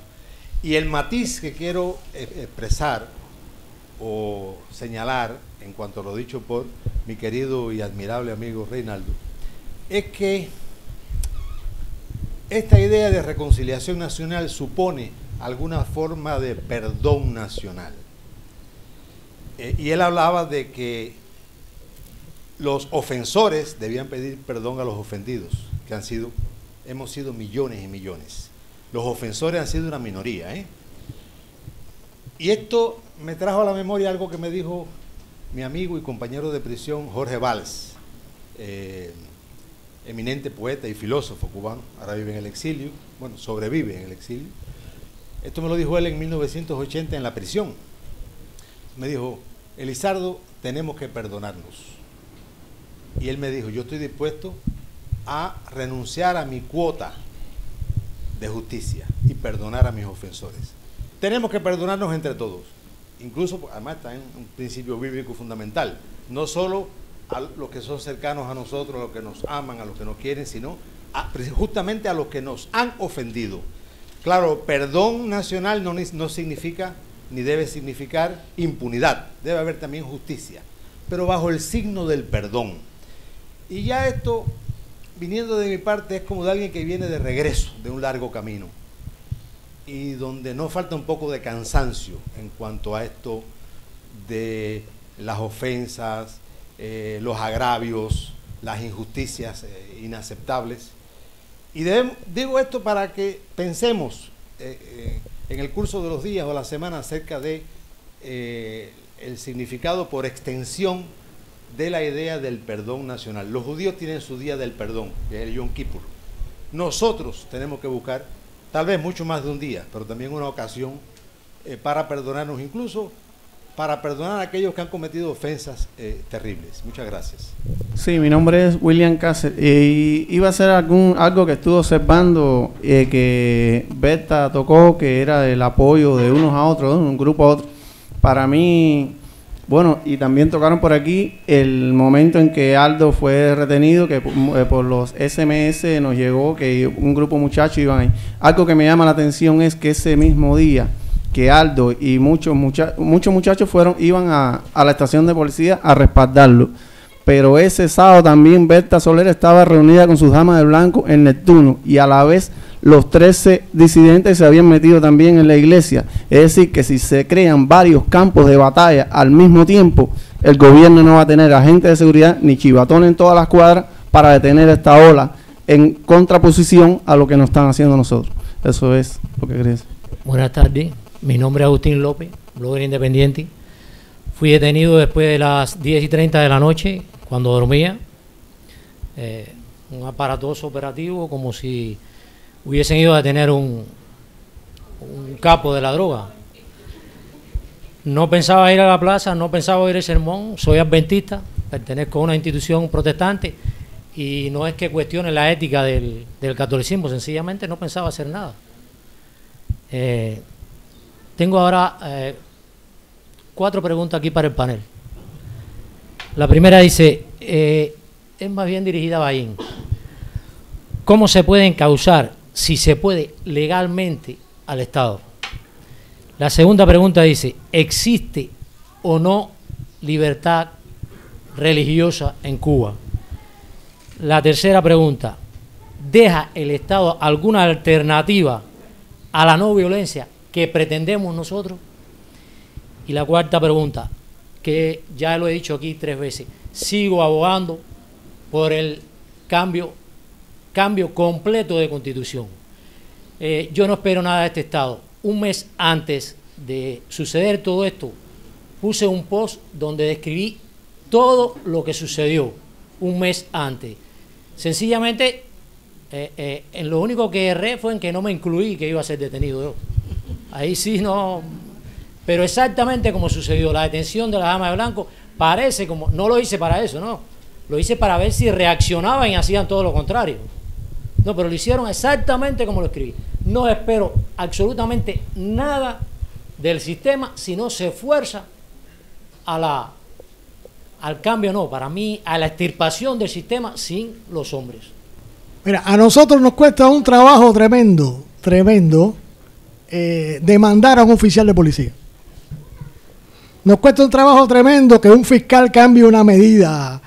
Y el matiz que quiero expresar o señalar en cuanto a lo dicho por mi querido y admirable amigo Reinaldo, es que esta idea de reconciliación nacional supone alguna forma de perdón nacional. Y él hablaba de que los ofensores debían pedir perdón a los ofendidos, que hemos sido millones y millones. Los ofensores han sido una minoría, Y esto me trajo a la memoria algo que me dijo mi amigo y compañero de prisión Jorge Valls, eminente poeta y filósofo cubano, ahora vive en el exilio, bueno, sobrevive en el exilio. Esto me lo dijo él en 1980 en la prisión. Me dijo, Elizardo, tenemos que perdonarnos. Y él me dijo, yo estoy dispuesto a renunciar a mi cuota de justicia y perdonar a mis ofensores. Tenemos que perdonarnos entre todos. Incluso, además, está en un principio bíblico fundamental. No solo a los que son cercanos a nosotros, a los que nos aman, a los que nos quieren, sino justamente a los que nos han ofendido. Claro, perdón nacional no significa, ni debe significar impunidad. Debe haber también justicia, pero bajo el signo del perdón. Y ya esto, viniendo de mi parte, es como de alguien que viene de regreso de un largo camino y donde no falta un poco de cansancio en cuanto a esto de las ofensas, los agravios, las injusticias inaceptables. Y digo esto para que pensemos en el curso de los días o la semana acerca de el significado por extensión de la idea del perdón nacional. Los judíos tienen su día del perdón, que es el Yom Kippur. Nosotros tenemos que buscar tal vez mucho más de un día, pero también una ocasión para perdonarnos, incluso para perdonar a aquellos que han cometido ofensas terribles. Muchas gracias. Sí, mi nombre es William Cáceres. Iba a ser algo que estuve observando que Berta tocó, que era el apoyo de unos a otros, de un grupo a otro. Para mí, bueno, y también tocaron por aquí el momento en que Aldo fue retenido, que por los SMS nos llegó que un grupo de muchachos iban ahí. Algo que me llama la atención es que ese mismo día que Aldo y muchos muchachos iban a la estación de policía a respaldarlo. Pero ese sábado también Berta Soler estaba reunida con sus damas de blanco en Neptuno, y a la vez los 13 disidentes se habían metido también en la iglesia. Es decir, que si se crean varios campos de batalla al mismo tiempo, el gobierno no va a tener agentes de seguridad ni chivatones en todas las cuadras para detener esta ola en contraposición a lo que nos están haciendo nosotros. Eso es lo que quería decir. Buenas tardes. Mi nombre es Agustín López, blogger independiente. Fui detenido después de las 10:30 de la noche, cuando dormía. Un aparatoso operativo, como si hubiesen ido a detener un capo de la droga. No pensaba ir a la plaza, no pensaba oír el sermón. Soy adventista, pertenezco a una institución protestante y no es que cuestione la ética del catolicismo, sencillamente no pensaba hacer nada. Tengo ahora 4 preguntas aquí para el panel. La primera dice, es más bien dirigida a Bayín. ¿Cómo se puede encauzar, si se puede, legalmente al Estado? La segunda pregunta dice, ¿existe o no libertad religiosa en Cuba? La tercera pregunta, ¿deja el Estado alguna alternativa a la no violencia que pretendemos nosotros? Y la cuarta pregunta, que ya lo he dicho aquí 3 veces, sigo abogando por el cambio completo de constitución. Yo no espero nada de este Estado. Un mes antes de suceder todo esto, puse un post donde describí todo lo que sucedió un mes antes. Sencillamente, en lo único que erré fue en que no me incluí que iba a ser detenido yo. Ahí sí no, pero exactamente como sucedió la detención de la dama de blanco, parece como, no lo hice para eso, no, lo hice para ver si reaccionaban y hacían todo lo contrario. No, pero lo hicieron exactamente como lo escribí. No espero absolutamente nada del sistema si no se esfuerza al cambio, no, para mí, a la extirpación del sistema sin los hombres. Mira, a nosotros nos cuesta un trabajo tremendo, demandar a un oficial de policía. Nos cuesta un trabajo tremendo que un fiscal cambie una medida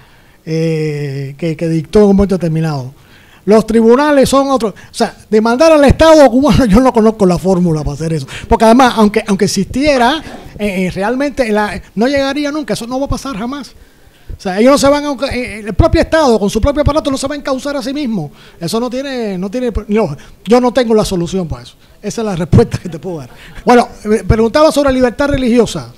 que dictó en un momento determinado. Los tribunales son otros. O sea, demandar al Estado cubano, yo no conozco la fórmula para hacer eso. Porque además, aunque existiera, realmente no llegaría nunca. Eso no va a pasar jamás. O sea, ellos no se van a... el propio Estado, con su propio aparato, no se va a encauzar a sí mismo. Eso no tiene yo no tengo la solución para eso. Esa es la respuesta que te puedo dar. Bueno, preguntaba sobre libertad religiosa.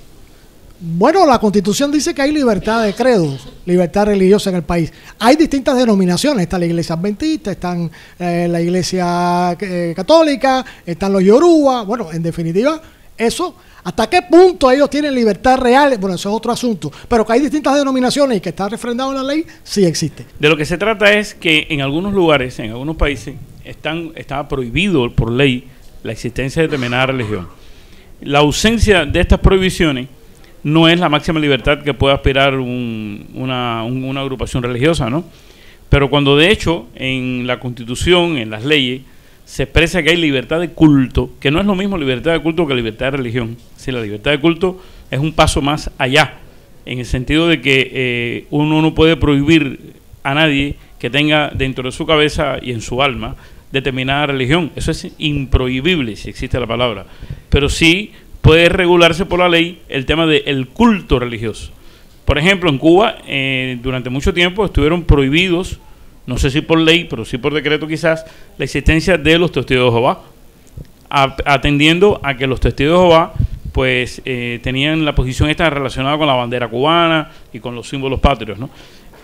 Bueno, la Constitución dice que hay libertad de credos, libertad religiosa en el país. Hay distintas denominaciones. Está la iglesia adventista, están la iglesia católica, están los yoruba. Bueno, en definitiva, eso, ¿hasta qué punto ellos tienen libertad real? Bueno, eso es otro asunto. Pero que hay distintas denominaciones y que está refrendado en la ley, sí existe. De lo que se trata es que en algunos lugares, en algunos países, está prohibido por ley la existencia de determinada religión. La ausencia de estas prohibiciones no es la máxima libertad que puede aspirar una agrupación religiosa, ¿no? Pero cuando de hecho en la Constitución, en las leyes, se expresa que hay libertad de culto, que no es lo mismo libertad de culto que libertad de religión. Si la libertad de culto es un paso más allá, en el sentido de que uno no puede prohibir a nadie que tenga dentro de su cabeza y en su alma determinada religión. Eso es improhibible, si existe la palabra. Pero sí puede regularse por la ley el tema del culto religioso. Por ejemplo, en Cuba, durante mucho tiempo estuvieron prohibidos, no sé si por ley, pero sí por decreto quizás, la existencia de los testigos de Jehová, atendiendo a que los testigos de Jehová pues tenían la posición esta relacionada con la bandera cubana y con los símbolos patrios, ¿no?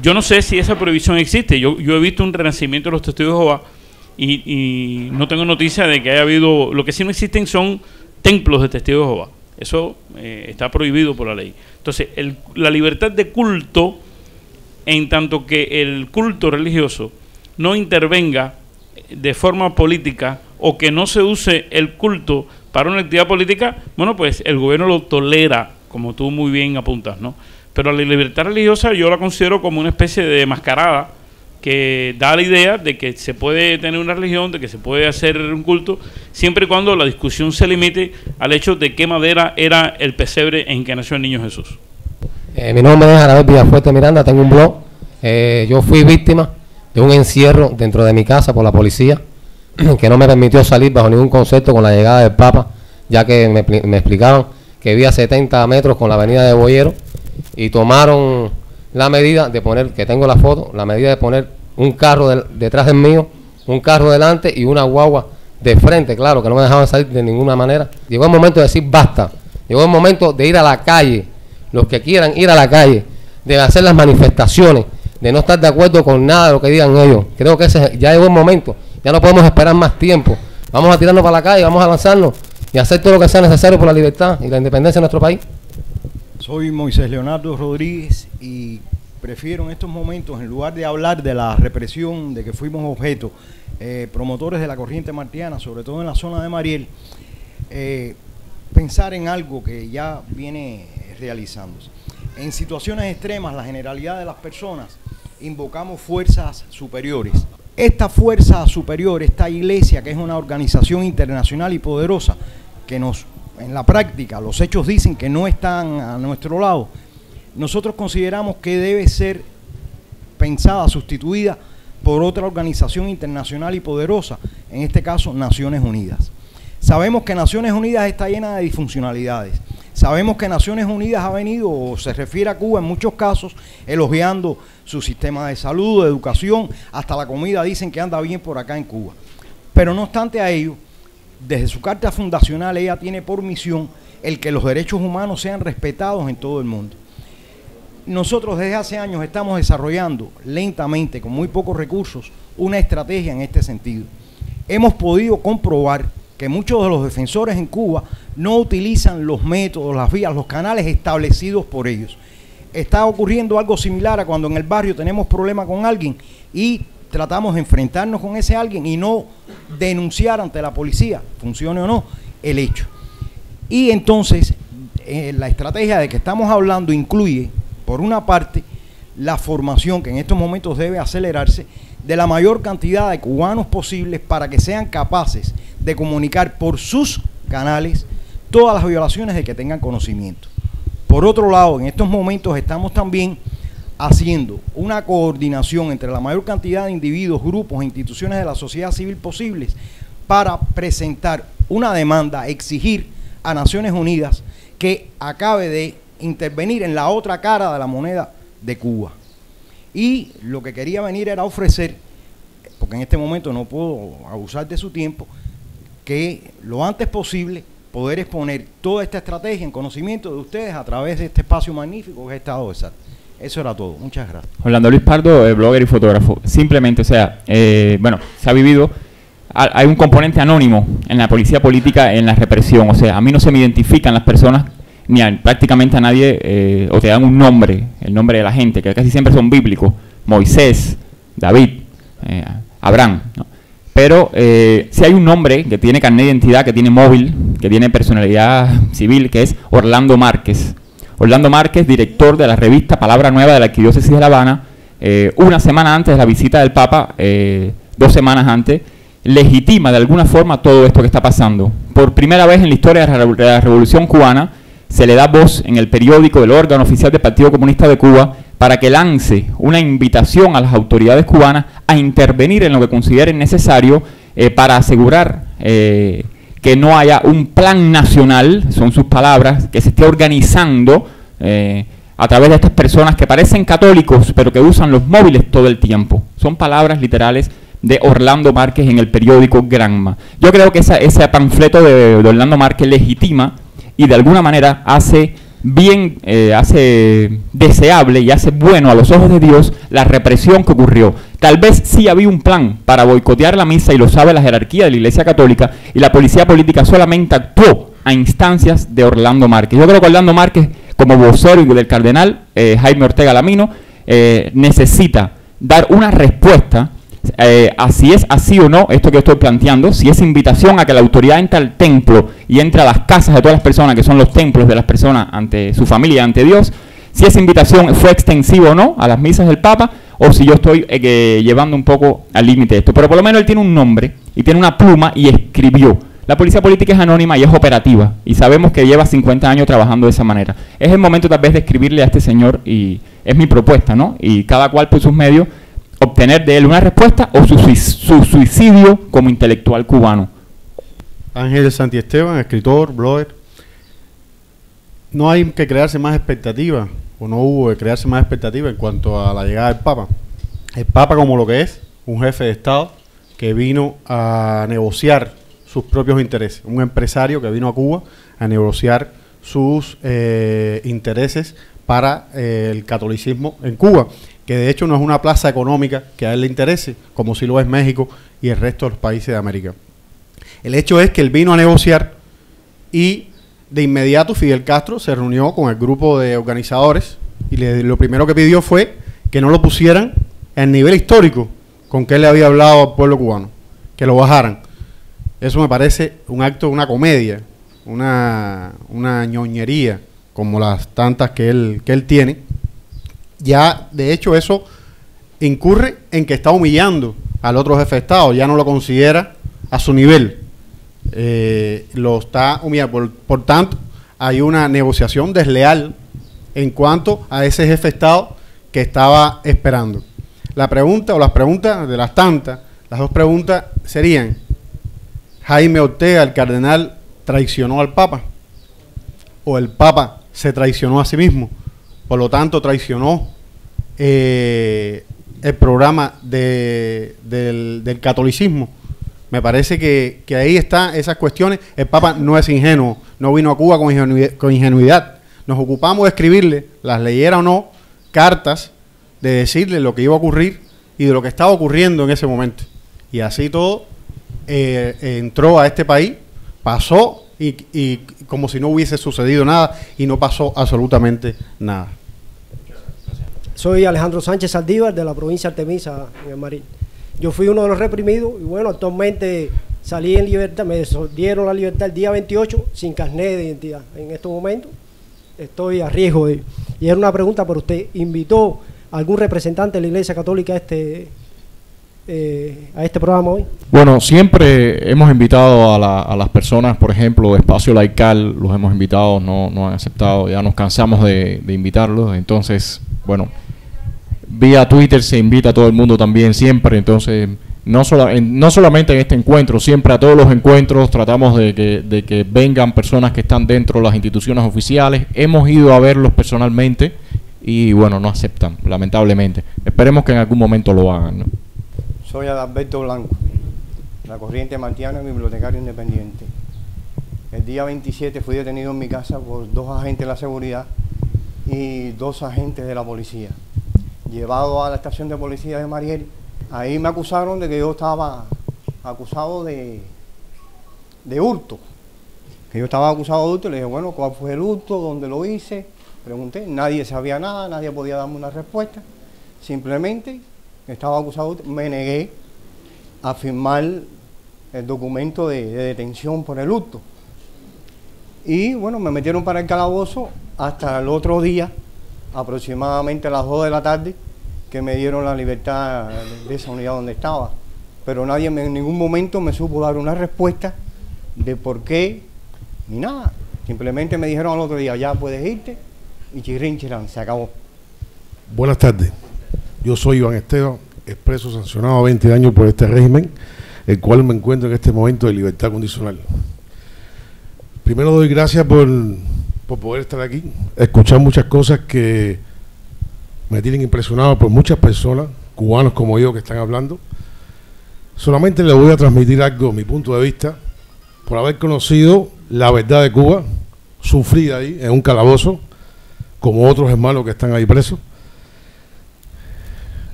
Yo no sé si esa prohibición existe. Yo he visto un renacimiento de los testigos de Jehová y no tengo noticia de que haya habido. Lo que sí no existen son templos de testigos de Jehová. Eso está prohibido por la ley. Entonces, la libertad de culto, en tanto que el culto religioso no intervenga de forma política o que no se use el culto para una actividad política, bueno, pues el gobierno lo tolera, como tú muy bien apuntas, ¿no? Pero la libertad religiosa yo la considero como una especie de mascarada que da la idea de que se puede tener una religión, de que se puede hacer un culto, siempre y cuando la discusión se limite al hecho de qué madera era el pesebre en que nació el niño Jesús. Mi nombre es Anabel Villafuerte Miranda, tengo un blog. Yo fui víctima de un encierro dentro de mi casa por la policía, que no me permitió salir bajo ningún concepto con la llegada del Papa, ya que me explicaban que vivía a 70 metros con la avenida de Boyero, y tomaron la medida de poner, que tengo la foto, la medida de poner un carro detrás del mío, un carro delante y una guagua de frente, claro, que no me dejaban salir de ninguna manera. Llegó el momento de decir basta, llegó el momento de ir a la calle, los que quieran ir a la calle, de hacer las manifestaciones, de no estar de acuerdo con nada de lo que digan ellos. Creo que ya llegó el momento, ya no podemos esperar más tiempo. Vamos a tirarnos para la calle, vamos a lanzarnos y hacer todo lo que sea necesario por la libertad y la independencia de nuestro país. Soy Moisés Leonardo Rodríguez y prefiero en estos momentos, en lugar de hablar de la represión de que fuimos objeto, promotores de la corriente martiana, sobre todo en la zona de Mariel, pensar en algo que ya viene realizándose. En situaciones extremas, la generalidad de las personas invocamos fuerzas superiores. Esta fuerza superior, esta iglesia, que es una organización internacional y poderosa, que en la práctica, los hechos dicen que no están a nuestro lado, nosotros consideramos que debe ser pensada, sustituida por otra organización internacional y poderosa, en este caso Naciones Unidas. Sabemos que Naciones Unidas está llena de disfuncionalidades. Sabemos que Naciones Unidas ha venido o se refiere a Cuba en muchos casos elogiando su sistema de salud, de educación, hasta la comida dicen que anda bien por acá en Cuba. Pero no obstante a ello, desde su carta fundacional ella tiene por misión el que los derechos humanos sean respetados en todo el mundo. Nosotros desde hace años estamos desarrollando lentamente, con muy pocos recursos, una estrategia en este sentido. Hemos podido comprobar que muchos de los defensores en Cuba no utilizan los métodos, las vías, los canales establecidos por ellos. Está ocurriendo algo similar a cuando en el barrio tenemos problemas con alguien y tratamos de enfrentarnos con ese alguien y no denunciar ante la policía, funcione o no, el hecho. Y entonces, la estrategia de que estamos hablando incluye, por una parte, la formación que en estos momentos debe acelerarse de la mayor cantidad de cubanos posibles para que sean capaces de comunicar por sus canales todas las violaciones de que tengan conocimiento. Por otro lado, en estos momentos estamos también haciendo una coordinación entre la mayor cantidad de individuos, grupos e instituciones de la sociedad civil posibles para presentar una demanda, exigir a Naciones Unidas que acabe de intervenir en la otra cara de la moneda de Cuba. Y lo que quería venir era ofrecer, porque en este momento no puedo abusar de su tiempo, que lo antes posible poder exponer toda esta estrategia en conocimiento de ustedes a través de este espacio magnífico que es Estado de SAT. Eso era todo. Muchas gracias. Orlando Luis Pardo, blogger y fotógrafo. Simplemente, o sea, bueno, se ha vivido, hay un componente anónimo en la policía política, en la represión. O sea, a mí no se me identifican las personas, ni prácticamente a nadie, o te dan un nombre, el nombre de la gente, que casi siempre son bíblicos. Moisés, David, Abraham, ¿no? Pero si hay un nombre que tiene carnet de identidad, que tiene móvil, que tiene personalidad civil, que es Orlando Márquez. Orlando Márquez, director de la revista Palabra Nueva de la Arquidiócesis de La Habana, una semana antes de la visita del Papa, 2 semanas antes, legitima de alguna forma todo esto que está pasando. Por primera vez en la historia de la Revolución Cubana, se le da voz en el periódico del órgano oficial del Partido Comunista de Cuba para que lance una invitación a las autoridades cubanas a intervenir en lo que consideren necesario para asegurar que no haya un plan nacional, son sus palabras, que se esté organizando a través de estas personas que parecen católicos, pero que usan los móviles todo el tiempo. Son palabras literales de Orlando Márquez en el periódico Granma. Yo creo que ese panfleto de Orlando Márquez legitima y de alguna manera hace bien, hace deseable y hace bueno a los ojos de Dios la represión que ocurrió. Tal vez sí había un plan para boicotear la misa y lo sabe la jerarquía de la Iglesia Católica y la policía política solamente actuó a instancias de Orlando Márquez. Yo creo que Orlando Márquez, como vocero del cardenal Jaime Ortega Lamino, necesita dar una respuesta a si es así o no esto que estoy planteando, si es invitación a que la autoridad entre al templo y entre a las casas de todas las personas, que son los templos de las personas ante su familia, ante Dios, si esa invitación fue extensiva o no a las misas del Papa, o si yo estoy llevando un poco al límite esto. Pero por lo menos él tiene un nombre y tiene una pluma y escribió. La policía política es anónima y es operativa, y sabemos que lleva 50 años trabajando de esa manera. Es el momento tal vez de escribirle a este señor, y es mi propuesta, ¿no? Y cada cual por sus medios obtener de él una respuesta o su suicidio como intelectual cubano. Ángel Santiesteban, escritor, blogger. No hay que crearse más expectativas, o no hubo que crearse más expectativas en cuanto a la llegada del Papa. El Papa, como lo que es, un jefe de Estado que vino a negociar sus propios intereses, un empresario que vino a Cuba a negociar sus intereses para el catolicismo en Cuba, que de hecho no es una plaza económica que a él le interese, como si lo es México y el resto de los países de América. El hecho es que él vino a negociar y de inmediato Fidel Castro se reunió con el grupo de organizadores y lo primero que pidió fue que no lo pusieran al nivel histórico con que él le había hablado al pueblo cubano, que lo bajaran. Eso me parece un acto, una comedia, una ñoñería, como las tantas que él tiene. Ya, de hecho, eso incurre en que está humillando al otro jefe de Estado, ya no lo considera a su nivel, lo está humillando. Por tanto, hay una negociación desleal en cuanto a ese jefe de Estado que estaba esperando. La pregunta, o las preguntas de las tantas, las dos preguntas serían: ¿Jaime Ortega, el cardenal, traicionó al Papa? ¿O el Papa se traicionó a sí mismo? Por lo tanto, traicionó el programa del catolicismo. Me parece que ahí están esas cuestiones. El Papa no es ingenuo, no vino a Cuba con ingenuidad. Nos ocupamos de escribirle, las leyera o no, cartas de decirle lo que iba a ocurrir y de lo que estaba ocurriendo en ese momento. Y así todo entró a este país, pasó y como si no hubiese sucedido nada, y no pasó absolutamente nada. Soy Alejandro Sánchez Saldívar, de la provincia de Artemisa, en el Marín. Yo fui uno de los reprimidos y bueno, actualmente salí en libertad, me dieron la libertad el día 28 sin carnet de identidad. En estos momentos estoy a riesgo y era una pregunta para usted. ¿Invitó a algún representante de la Iglesia Católica a este programa hoy? Bueno, siempre hemos invitado a las personas, por ejemplo, Espacio Laical, los hemos invitado, no han aceptado, ya nos cansamos de invitarlos, entonces, bueno, vía Twitter se invita a todo el mundo también siempre, entonces no solamente en este encuentro, siempre a todos los encuentros tratamos de que vengan personas que están dentro de las instituciones oficiales. Hemos ido a verlos personalmente y bueno, no aceptan, lamentablemente. Esperemos que en algún momento lo hagan, ¿no? Soy Adalberto Blanco, la Corriente Martiana, bibliotecario independiente. El día 27 fui detenido en mi casa por 2 agentes de la seguridad y 2 agentes de la policía. Llevado a la estación de policía de Mariel, ahí me acusaron de que yo estaba acusado de hurto. Que yo estaba acusado de hurto, le dije, bueno, ¿cuál fue el hurto? ¿Dónde lo hice? Pregunté, nadie sabía nada, nadie podía darme una respuesta. Simplemente estaba acusado de hurto. Me negué a firmar el documento de detención por el hurto. Y bueno, me metieron para el calabozo hasta el otro día, aproximadamente a las 2 de la tarde, que me dieron la libertad de esa unidad donde estaba. Pero nadie en ningún momento me supo dar una respuesta de por qué, ni nada. Simplemente me dijeron al otro día, ya puedes irte, y chirrín, chirán, se acabó. Buenas tardes. Yo soy Iván Esteban, expreso sancionado a 20 años por este régimen, el cual me encuentro en este momento de libertad condicional. Primero doy gracias por poder estar aquí, escuchar muchas cosas que me tienen impresionado por muchas personas, cubanos como yo, que están hablando. Solamente le voy a transmitir algo, mi punto de vista, por haber conocido la verdad de Cuba, sufrir ahí en un calabozo, como otros hermanos que están ahí presos.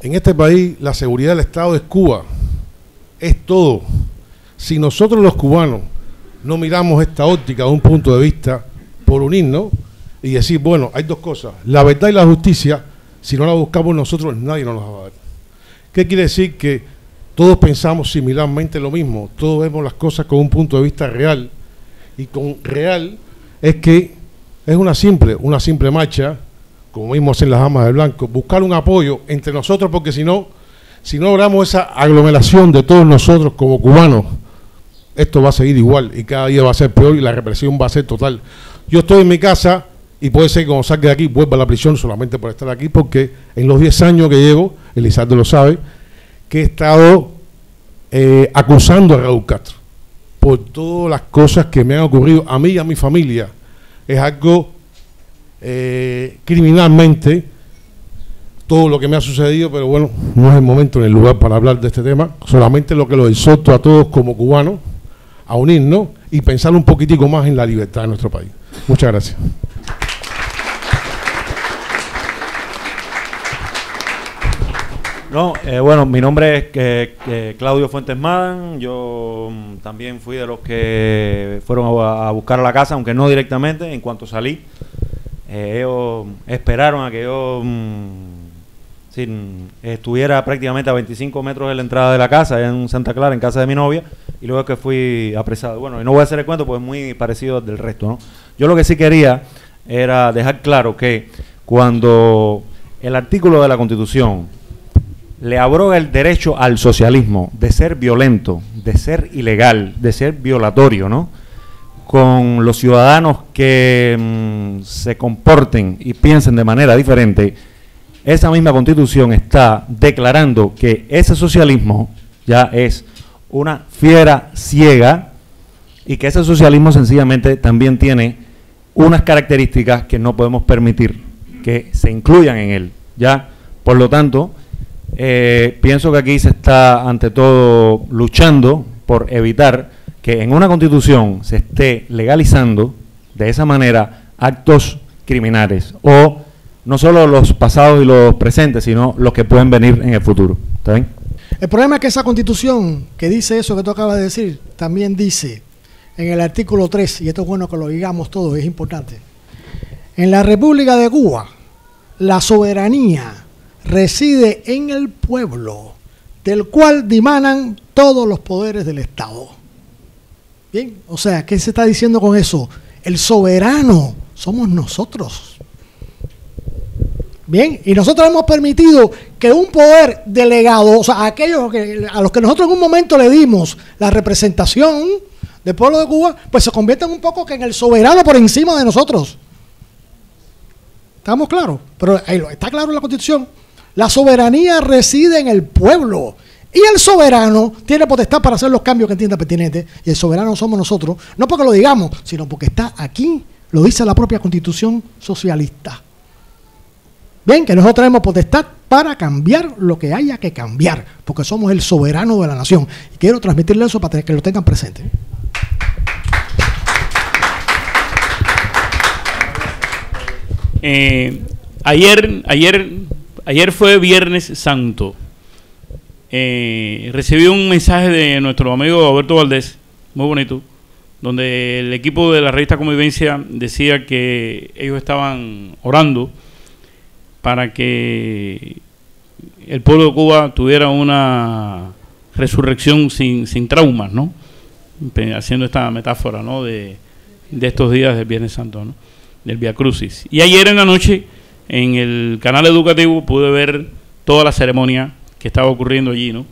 En este país la seguridad del Estado es Cuba, es todo. Si nosotros los cubanos no miramos esta óptica de un punto de vista por unirnos y decir, bueno, hay dos cosas, la verdad y la justicia, si no la buscamos nosotros, nadie nos la va a dar. ¿Qué quiere decir? Que todos pensamos similarmente lo mismo, todos vemos las cosas con un punto de vista real, y con real es que es una simple marcha, como mismo hacen las damas de blanco, buscar un apoyo entre nosotros, porque si no logramos esa aglomeración de todos nosotros como cubanos, esto va a seguir igual y cada día va a ser peor y la represión va a ser total. Yo estoy en mi casa y puede ser que cuando salga de aquí vuelva a la prisión solamente por estar aquí, porque en los 10 años que llevo, Elizardo lo sabe, que he estado acusando a Raúl Castro por todas las cosas que me han ocurrido a mí y a mi familia. Es algo criminalmente todo lo que me ha sucedido, pero bueno, no es el momento ni el lugar para hablar de este tema, solamente lo que los exhorto a todos como cubanos a unirnos y pensar un poquitico más en la libertad de nuestro país. Muchas gracias. No, bueno, mi nombre es Claudio Fuentes Madán. Yo también fui de los que fueron a buscar a la casa, aunque no directamente. En cuanto salí, ellos esperaron a que yo estuviera prácticamente a 25 metros de la entrada de la casa, en Santa Clara, en casa de mi novia, y luego que fui apresado. Bueno, y no voy a hacer el cuento porque es muy parecido al del resto, ¿no? Yo lo que sí quería era dejar claro que cuando el artículo de la Constitución le abroga el derecho al socialismo de ser violento, de ser ilegal, de ser violatorio, ¿no?, con los ciudadanos que se comporten y piensen de manera diferente, esa misma Constitución está declarando que ese socialismo ya es una fiera ciega y que ese socialismo sencillamente también tiene unas características que no podemos permitir que se incluyan en él, ¿ya? Por lo tanto, pienso que aquí se está ante todo luchando por evitar que en una Constitución se esté legalizando de esa manera actos criminales, o no solo los pasados y los presentes, sino los que pueden venir en el futuro. ¿Está bien? El problema es que esa Constitución que dice eso que tú acabas de decir, también dice en el artículo 3, y esto es bueno que lo digamos todos, es importante: en la República de Cuba, la soberanía reside en el pueblo, del cual dimanan todos los poderes del Estado. Bien, o sea, ¿qué se está diciendo con eso? El soberano somos nosotros. Bien, y nosotros hemos permitido que un poder delegado, o sea, a los que nosotros en un momento le dimos la representación del pueblo de Cuba, pues se convierten un poco que en el soberano por encima de nosotros. ¿Estamos claros? Pero ahí está claro en la Constitución. La soberanía reside en el pueblo y el soberano tiene potestad para hacer los cambios que entienda pertinentes, y el soberano somos nosotros, no porque lo digamos, sino porque está aquí, lo dice la propia Constitución socialista. Bien, que nosotros tenemos potestad para cambiar lo que haya que cambiar, porque somos el soberano de la nación. Y quiero transmitirle eso para que lo tengan presente. Ayer fue Viernes Santo. Recibí un mensaje de nuestro amigo Alberto Valdés, muy bonito, donde el equipo de la revista Convivencia decía que ellos estaban orando para que el pueblo de Cuba tuviera una resurrección sin traumas, ¿no? Haciendo esta metáfora, ¿no?, de estos días del Viernes Santo, ¿no?, del Vía Crucis. Y ayer en la noche, en el canal educativo, pude ver toda la ceremonia que estaba ocurriendo allí, ¿no?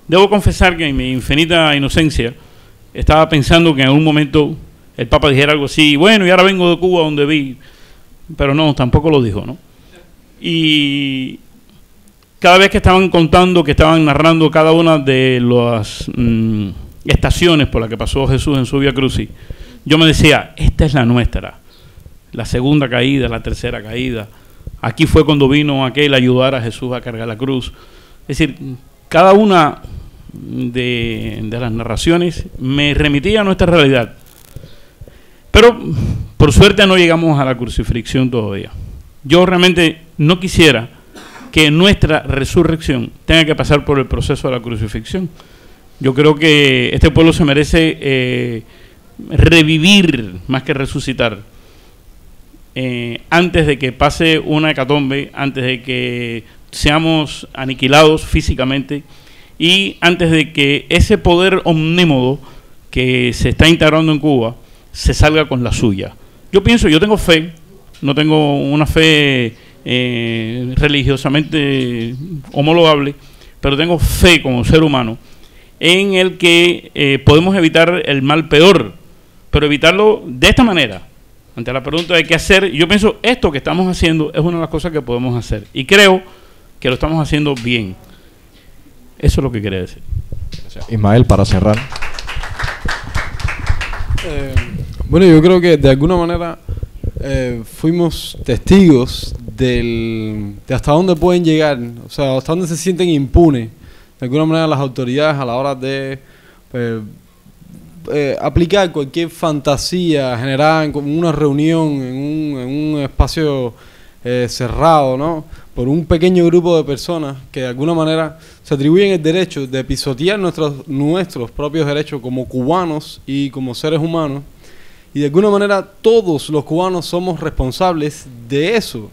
Debo confesar que en mi infinita inocencia estaba pensando que en algún momento el Papa dijera algo así: bueno, y ahora vengo de Cuba donde vi, pero no, tampoco lo dijo, ¿no? Y cada vez que estaban contando, que estaban narrando cada una de las estaciones por las que pasó Jesús en su Vía Crucis, yo me decía, esta es la nuestra, la segunda caída, la tercera caída. Aquí fue cuando vino aquel a ayudar a Jesús a cargar la cruz. Es decir, cada una de las narraciones me remitía a nuestra realidad. Pero por suerte no llegamos a la crucifixión todavía. Yo realmente no quisiera que nuestra resurrección tenga que pasar por el proceso de la crucifixión. Yo creo que este pueblo se merece revivir más que resucitar, antes de que pase una hecatombe, antes de que seamos aniquilados físicamente y antes de que ese poder omnímodo que se está integrando en Cuba se salga con la suya. Yo tengo fe, no tengo una fe religiosamente homologable, pero tengo fe como ser humano en el que podemos evitar el mal peor, pero evitarlo de esta manera. Ante la pregunta de qué hacer, yo pienso esto que estamos haciendo es una de las cosas que podemos hacer y creo que lo estamos haciendo bien. Eso es lo que quería decir. Gracias. Ismael, para cerrar. Bueno, yo creo que de alguna manera fuimos testigos de hasta dónde pueden llegar, o sea, hasta dónde se sienten impunes de alguna manera las autoridades a la hora de aplicar cualquier fantasía generada en una reunión, en un espacio cerrado, ¿no? Por un pequeño grupo de personas que de alguna manera se atribuyen el derecho de pisotear nuestros propios derechos como cubanos y como seres humanos. Y de alguna manera todos los cubanos somos responsables de eso,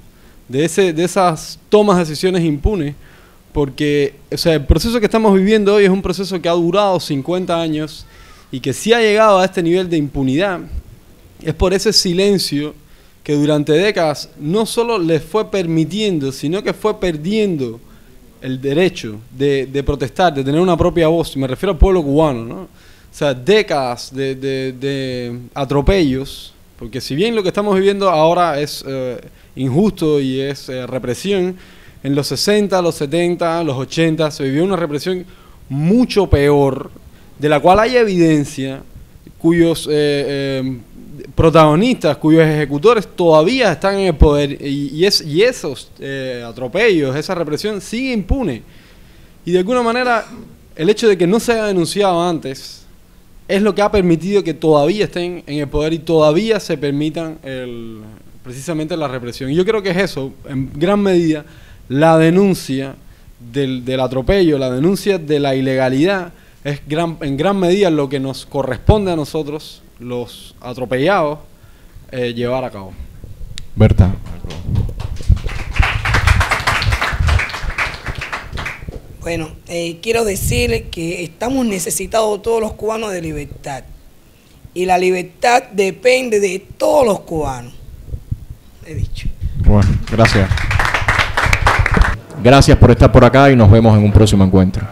de esas tomas de decisiones impunes, porque o sea, el proceso que estamos viviendo hoy es un proceso que ha durado 50 años y que si ha llegado a este nivel de impunidad es por ese silencio que durante décadas no solo les fue permitiendo, sino que fue perdiendo el derecho de protestar, de tener una propia voz. Me refiero al pueblo cubano, ¿no? O sea, décadas de atropellos, porque si bien lo que estamos viviendo ahora es injusto y es represión, en los 60, los 70, los 80 se vivió una represión mucho peor, de la cual hay evidencia, cuyos protagonistas, cuyos ejecutores todavía están en el poder y esos atropellos, esa represión sigue impune. Y de alguna manera el hecho de que no se haya denunciado antes es lo que ha permitido que todavía estén en el poder y todavía se permitan precisamente la represión. Y yo creo que es eso, en gran medida, la denuncia del atropello, la denuncia de la ilegalidad, es en gran medida lo que nos corresponde a nosotros, los atropellados, llevar a cabo. Berta. Bueno, quiero decir que estamos necesitados todos los cubanos de libertad. Y la libertad depende de todos los cubanos. He dicho. Bueno, gracias. Gracias por estar por acá y nos vemos en un próximo encuentro.